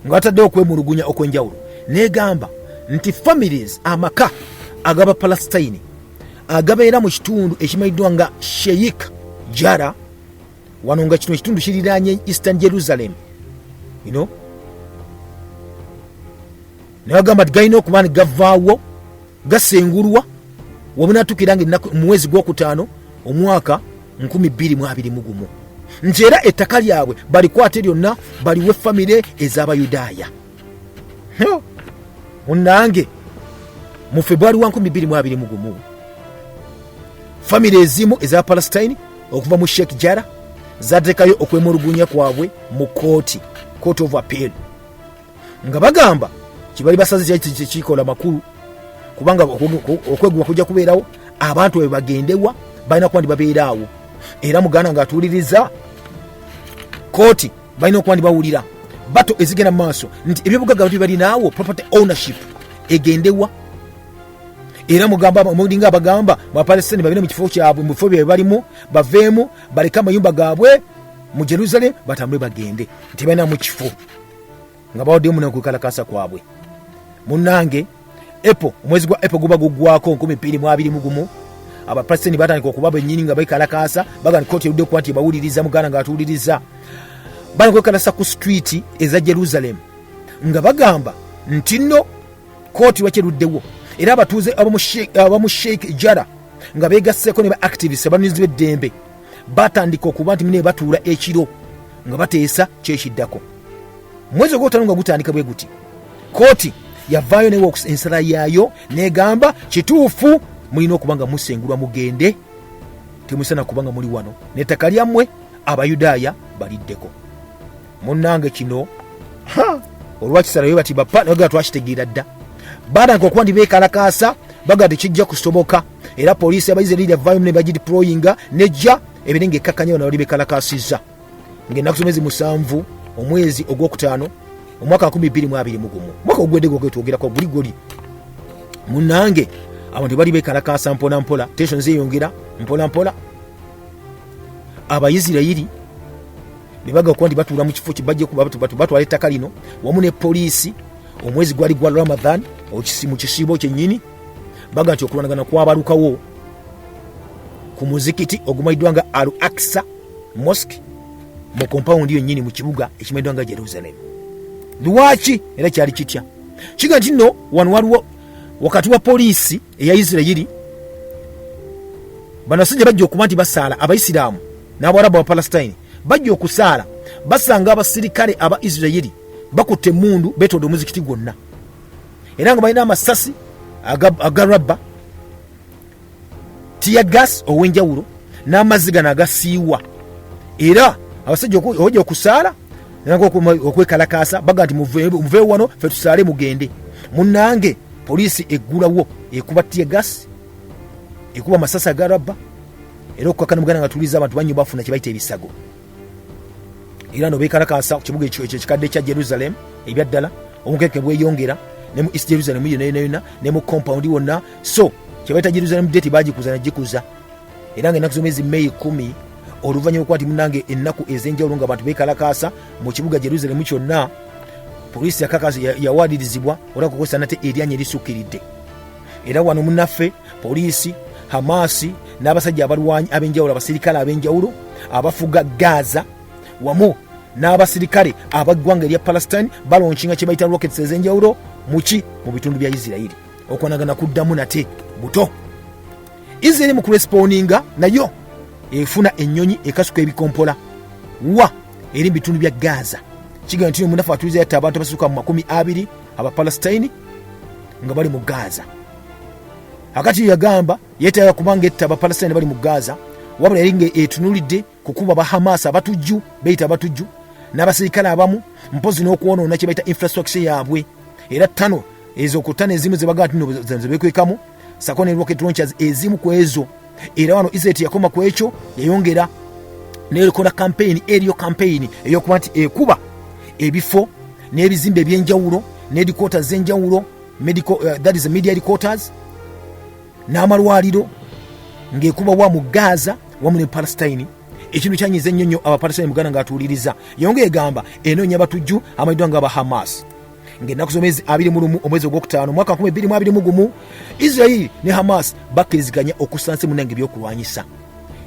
nga bataddewo okwemulugunya okw'enjawulo negamba nti families amaka agaba Palestine agabeera mu kitundu ekimanyiddwa nga Sheikh Jarrah wano nga kino ekitundu kiriraanye Eastern Jerusalem nebagamba galina okuba ne gavaawo gasengulwa wabunaatukira nga mu mwezi gw'okutaano omwaka 2021 nti era ettaka lyabwe balikwate lyonna baliwe famire ez'Abayudaaya. Munnange mu February 2021 famire ezimu eza Palestine okuva mu Sheikh Jarrah zateekayo okwemulugunya kwabwe mu court of appeal nga bagamba kibali basaze kikola makulu kubanga okweguma kujja kubeerawo abantu bwe bagendewa balina kuba ndi babeeraawo, era muganda ng'atuuliriza kooti balina okuba ndi bawulira bato ezigenda mu maaso nti ebyobugagga balinawo property ownership egendewa era mugamba mulinga abagamba Palestine babine mu kifo kyabwe mu bifo bye balimu baveemu baleka amayumba gaabwe mu Jerusalem batambule bagende nti balina mu kifo nga bawadde mu nakukalakasa kwabwe munnange omwezi gwa April guba gugwako 2021 Abapalestine batandika okuba bennyini nga bekalakasa bagana kooti erudde ku nti bawuliriza muganda nga atuwuliriza bana kwekalasa ku street eza Jerusalem nga bagamba nti nno kooti wakiruddewo era abatuuze abamu Sheikh Jarrah nga begasseko ne ba activists abanuzi b'eddembe batandika okuba nti mune batuula ekiro nga bateesa kyekiddako mwezi ogw'okutaano nga gutandika bwe guti kooti yavaayo ne ensala yaayo negamba kituufu mulina okuba nga musengulwa mugende temusana kubanga muli wano n'ettaka lyammwe Abayudaaya baliddeko munnange kino olwakisalayo bati bappa naga twakitegeera dda baadanga okuba ndi beekalakaasa baga tekijja kusoboka era poliisi abayizirairi yavaayo ne bagideployinga nejja ebirenge ekkakanya bano bali beekalakaasizza ng'ennaku zomwezi 7 omwezi ogwokutaano omwaka 2021 mwaka ogwedde gwetwogerako guli munnange abantu bali beekalakaasa mpola tension zeeyongera mpola Abayisirayiri bebaga okuba ndi batuula mu kifo kibajje kuba batwala ettaka lino wamu ne poliisi omwezi gwali gwa Ramadan mu kisiibo kyennyini baga nti okulwanagana kwabalukawo ku muzikiti ogumayiddwa nga Al-Aqsa Mosque mu compound yennyini mu kibuga ekimayiddwa nga Jerusalem. Lwaki era kyali kitya kiga nti nno wano waliwo wakati wa poliisi eya Isirayiri banasajja bajja okuba nti basaala Abayisiraamu n'Abarabu aba Palestine bajja okusaala basanga abasirikale aba Isirayiri bakutte emmundu beetodde omuzikiti gwonna era nga balina amasasi agarabba tear gas ow'enjawulo n'amazzi gano agasiiwa era abasajja ojja okusaala okwekalakaasa baga nti muveewo wano ffe tusaale mugende munnange poliisi eggulawo ekuba tear gas ekuba amasasi agarabba era okukakana muganda nga tuliza abantu banyo bafuna kye bayita ebisago era no beekalakaasa ku kibuga ekyo ekikadde kya Jerusalem ebyaddala omukeke bweyongera ne mu East Jerusalem yonna ne mu compound wonna so kye bayita Jerusalem date bagikuza era ng'ennaku z'omwezi May 10 oluvannyuma okuba munnange ennaku ez'enjawulo nga abantu beekalakaasa mu kibuga Jerusalem kyonna poliisi yakakaasa yawaadirizibwa olwakukozesa nate eryanyi erisukkiridde era wano munnaffe poliisi Hamasi n'abasajja abalwanyi ab'enjawulo abasirikale ab'enjawulo abafuga Gaza wamu n'abasirikale abaggwanga erya Palestine balonshinga kye bayita rockets ez'enjawulo mu bitundu bya Isirayiri okwanagana kuddamu nate buto Isirayiri mu kurespondinga nayo efuna ennyonyi ekasuka ebikompola eri mu bitundu bya Gaza kiga nti munafu atuliza yatta abantu abasuka mu 20 aba Palestine nga bali mu Gaza akati yagamba yetaya kubanga etta aba Palestine bali mu Gaza wabula eringe etunulidde kukuba ba Hamas abatujju beita abatujju n'abasirikale abamu mpozi n'okwonoona kye bayita infrastructure yaabwe era ttano ezo kutana ezimu ze bagaa tino bekwekamu sakone rocket launchers ezimu ku ezo era wano Israel yakoma ku ekyo yayongera n'ekola campaign eyokuba nti ekuba ebifo n'ebizimbe eby'enjawulo n'headquarters z'enjawulo medical that is media headquarters n'amalwaliro ng'ekuba wa mu Gaza wamu ne Palestine ekintu kyanyiza ennyonnyo aba Palestine muganda ng'atuuliriza yongeye gamba enoonya batujju amayiddwa nga aba Hamas ng'ennaku z'omwezi 21 omwezi ogwokutaano mwaka 2021 Israel ne Hamas bakkiriziganya okusansa munnange ebyokulwanyisa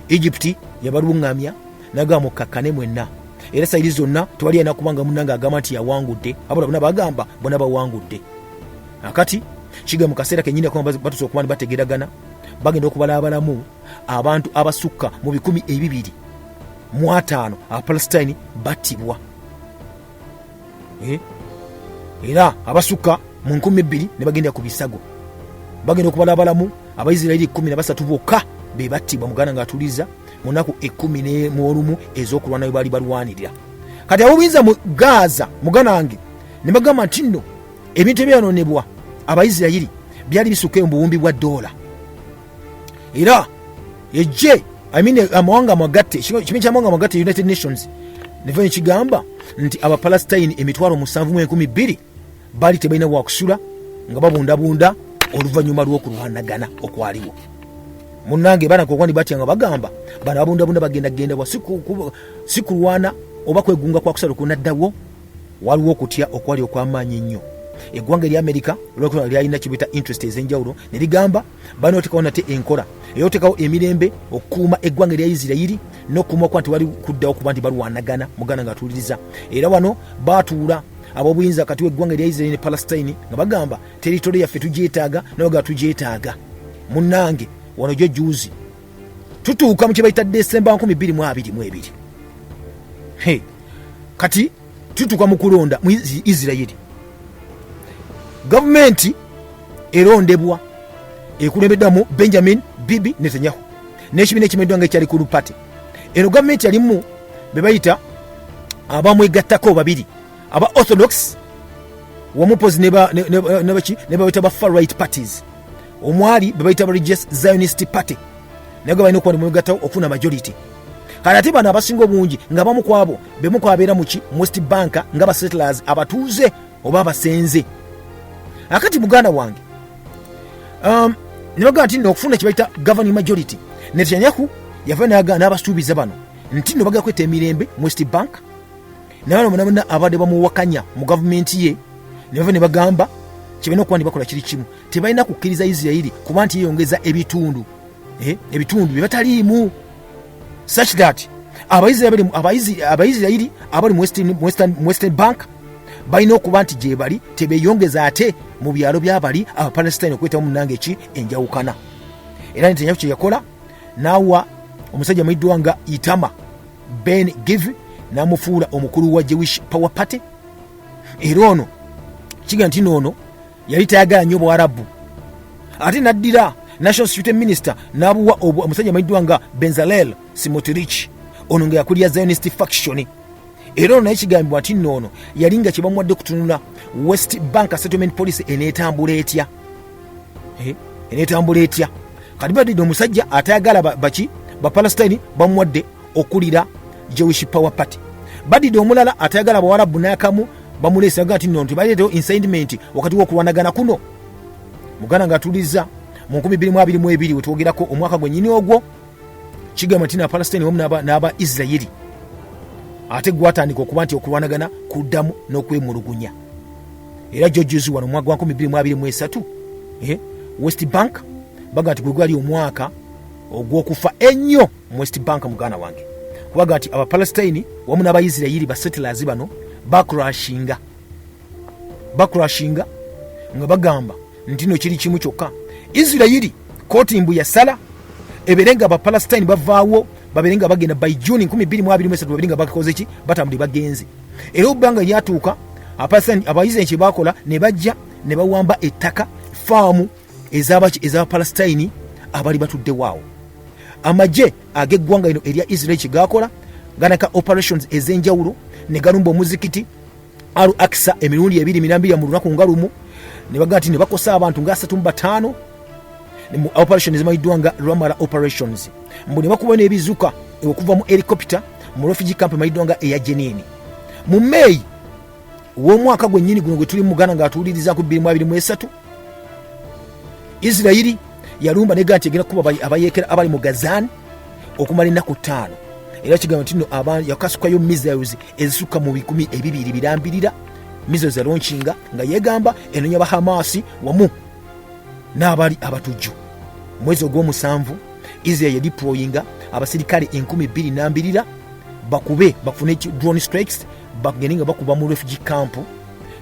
Egypt yabaluŋŋamya n'agamba mukakkane mwenna era sayiri zonna tewali ayina kubanga munnange agamba nti yawangudde abula bonna bagamba bonna bawangudde akati kiga mu kaseera kennyini akoma batusa okuba ni bategeragana bagenda okubalabalamu abantu abasukka mu 250 aba Palestine battibwa era abasukka mu 2000 ne bagenda ku bisago bagenda okubalabalamu Abayisirayiri 13 bokka be battibwa muganda ng'atuliza mu nnaku 11 ez'okulwana we baali balwanirira kati abo buyinza mu Gaza muganange ne bagamba nti nno ebintu ebyonoonebwa Abayisirayiri byali bisukka mu buwumbi bwa $. Era amawanga amagatte kimu ky'amawanga amagatte United Nations niva ekigamba nti Abapalestine emitwalo 7,200 bali tebalina wakusula nga babundabunda oluvannyuma lw'okulwanagana okwaliwo. Munnange bana kokwani batya nga bagamba bana babundabunda bagenda bwa sikulwana oba kwegunga kwa kusala kunaddawo, waliwo okutya okwali okw'amaanyi ennyo. Eggwanga lya America lwekuba lyalina kibita interest ez'enjawulo ne ligamba bano otekawo nate enkola eyotekawo emirembe okukuuma eggwanga lya Isirayiri n'okukuuma kwa nti wali kuddawo kuba nti balwanagana mugana nga atuuliriza. Era wano baatuula ab'obuyinza kati w'eggwanga lya Isirayiri ne Palestine nga bagamba territory yaffe tugyetaaga nabaga tugyetaaga. Munnange wano gyo juuzi tutuuka mu kye bayita Desemba 2022. Kati tutuuka mu kulonda mu Isirayiri. Gavumenti erondebwa ekulembeddwamu Benjamin Bibi Netanyahu n'ekibiina ekimeddwa nga ekyali ku Olupate. Eno gavumenti yalimu be bayita abamwegattako babiri, aba Orthodox wamupozi ne bayita ba far right parties, omwali be bayita ba Religious Zionist Party nago balina okuba nemwegattawo okufuna majority. Kale ate bano abasinga obungi nga bamu kwabo bemu kwabeera muki West Bank nga ba settlers abatuuze oba abasenze. Akati muganda wange nibaga nti n'okufuna kibaita governing majority, Netanyahu yava n'abasuubiza bano nti no baga kweta emirembe West Bank n'abana munamuna abadde bamuwakanya mu gavumenti ye ne bava ne bagamba kibalina okuba bakola kiri kimu, tebalina kukkiriza Isirayiri kuba nti yeyongeza ebitundu bye bataliimu, such that Abayisirayiri abali mu Western Bank balina okuba nti gye bali tebeyongeza ate mu byalo by'abali Abapalestine okwetamu munnange ki enjawukana. Era Netanyahu kye yakola n'awa omusajja muyiddwa nga Itama Ben Gvir n'amufuula omukulu wa Jewish Power Party. Era ono kiga nti noono yali tayagala nnyo Bwarabu, ate naddira National Security Minister n'abuwa omusajja muyiddwa nga Bezalel Smotrich, ono nga yakulira Zionist faction. Era ono naye kigambibwa nti noono yali nga kye bamuwadde kutunula West Bank settlement policy eneetambula etya. Eneetambula etya. Kati badde omusajja atayagala ba Palestine bamuwadde okulira Jewish Power Party. Badde omulala atayagala Bawarabu n'akamu bamuleesa nti noono tebaleetewo incitement wakati w'okulwanagana kuno. Muganda ng'atuliza mu 2022 wetwogerako omwaka gwennyini ogwo kigamba nti na Palestine wamu n'aba Isirayiri ate gwatandika okuba nti okulwanagana kuddamu n'okwemulugunya. Era jojuzi wano mwaka wa 2023 West Bank baga nti gwali omwaka ogw'okufa ennyo mu West Bank muganda wange, kubaga nti Abapalestine wamu n'Abayisirayiri ba settlers bano bakrashinga nga bagamba nti no kiri kimu kyokka, Isirayiri kooti mbu yasala eberenga Abapalestine bavaawo baberenga bagenda by June 2023 baberenga bakoze ki batambuli bagenze. Era obanga lyatuuka Abayisirayiri kye bakola ne bajja ne bawamba ettaka faamu ez'aba Palestine abali batudde waawo. Amaje ag'eggwanga lino erya Israel kye gakola ganaka operations ez'enjawulo ne galumba omuzikiti Al Aqsa emirundi 2 mu lunaku nga lumu, ne bagaa nti ne bakosa abantu nga 35 mu operations ezimayiddwa nga Ramala operations. Mbu ne bakuba n'ebizuka okuva mu helicopter mu refugee camp emayiddwa nga eya Jenini. Mu May w'omwaka gwennyini guno gwe tuli mu Uganda ng'atuuliriza ku 2023 Isirayiri yalumba ne ganti egenda kuba abayeekera abali mu Gazan okumala ennaku 5. Era kigamba nti no yakasukayo missiles ezisuka mu 200 birambirira missiles launchinga nga yegamba enonya ba Hamas wamu n'abali abatujju. Mwezi ogw'omusanvu Israel yadeployinga abasirikale 22,000 bafune drone strikes bageninga bakuba mu refugee camp,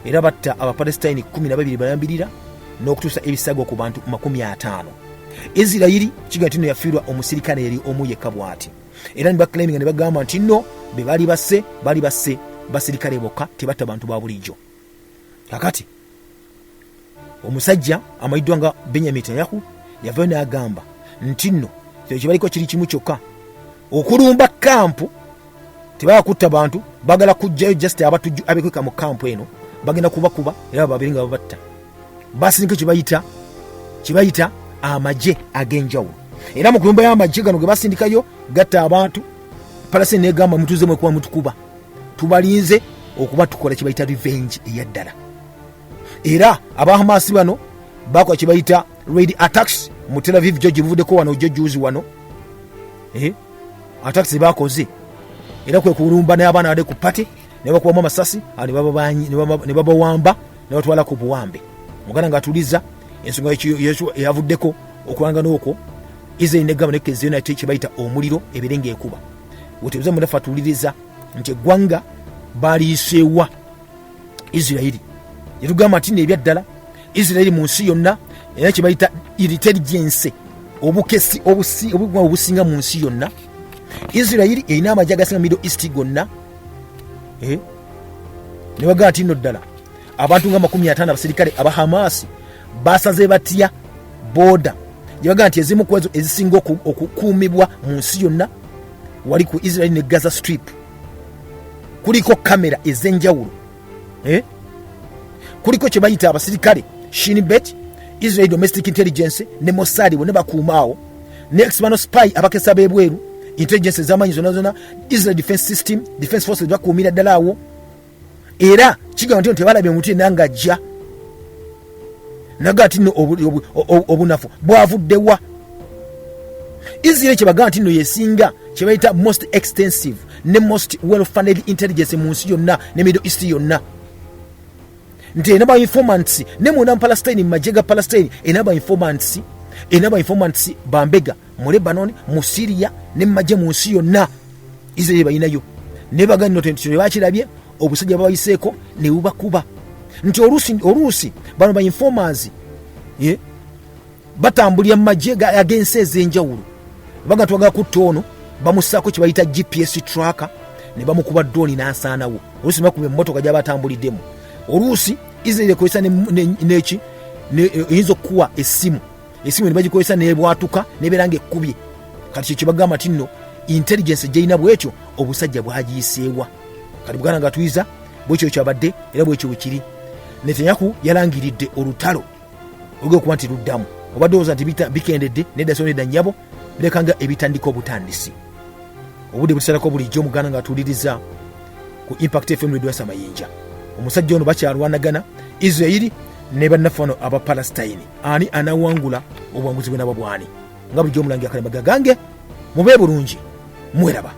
era batta Abapalestine 12 balambirira n'okutuusa ebisago ku bantu 50. Isirayiri kiga nti no yafiirwa omusirikale yali omu yekka bw'ati. Era ne baclaiminga ne bagamba nti no be bali basse basirikale bokka tebatta bantu ba bulijjo. Kakati omusajja amayiddwa nga Benjamin Netanyahu yavayo n'agamba nti no kye baliko kiri kimu kyokka okulumba kampu, tebakutta bantu bagala kujjayo just abatujju abekweka mu kampu eno bagenda kubakuba era babiringa babatta. Basindika kibayita amaje ag'enjawulo. Era mu kulumba y'amaje gano ge basindikayo gatta abantu Palestine negamba mutuze mwe kuba mutukuba tubalinze okuba tukola kibayita revenge eyaddala. Era abahamasi bano bakola kibayita raid attacks mu Tel Aviv George buvuddeko wano juzi wano. Attacks bakoze era kwe kulumba n'abaana bade ku pate ne bakubamu amasasi ne babawamba ne batwala ku buwambe. Muganda ng'atuliza ensonga eyavuddeko okulangana okwo Israel ne gavumenti eziyona kibayita omuliro ebirenga ekuba. Wetebuze munafa tuliriza nti eggwanga baliiseewa Israeli. Yetugamba nti ebyaddala Israeli mu nsi yonna era kibayita intelligence obukesi obusinga mu nsi yonna. Israeli erina amagye agasinga Middle East gonna. Ne bagamba nti nno ddala abantu nga 50 abaserikale aba Hamas basaze batya boda. Gyebaga nti ezimu ku ezo ezisinga okukuumibwa mu nsi yonna wali ku Israel ne Gaza Strip. Kuliko kamera ez'enjawulo. Kuliko kye bayita abaserikale Shin Bet, Israel Domestic Intelligence ne Mossad bonna bakuumaawo, ne external spy abakesa b'ebweru, intelligence z'amaanyi zonna Israel Defense System, Defense Forces bakuumira ddala awo. Era kigamba nti tebalabye omuntu yenna ng'ajja. Naga ati no obunafu bwavuddewa. Israel kyebaga nti no yesinga kyebayita most extensive ne most well funded intelligence mu nsi yonna ne Middle East yonna. Nti enaba informants ne muna Palestine majega Palestine enaba informants bambega mu Lebanon mu Syria ne maje mu nsi yonna Israel bayinayo. Ne baga nno tentyo bakirabye obusajja bayiseeko ne bubakuba. Nti oluusi bano ba informers batambulya maje agense ez'enjawulo baga twaga kutta ono bamusaako kibayita GPS tracker ne bamukuba drone n'asaanawo. Oluusi bakuba emmotoka gy'abatambuliddemu. Oluusi Israel ekozesa neki eyinza okuwa essimu ne bagikozesa nebwatuka nebeeranga ekkubye. Kati kye bagamba nti nno intelligence gy'erina bwekyo obusajja bwagiyiseewa. Kati buganda nga tuyiza bwekyo kyabadde era bwekyo bwekiri. Netanyahu yalangiridde olutalo olw'okuba nti luddamu. Obadde oza nti bikendedde nedda sonedda nnyabo bilekanga ebitandika obutandisi. Obudde butusalako bulijjo omuganda nga atuuliriza ku Impact FM Radio Samayinja. Omusajja ono bakyalwanagana Israeli ne bannafano aba Palestine. Ani anawangula obuwanguzi bwe nabo bwani. Nga bulijjo omulangira Kalema gange mube bulungi mweraba.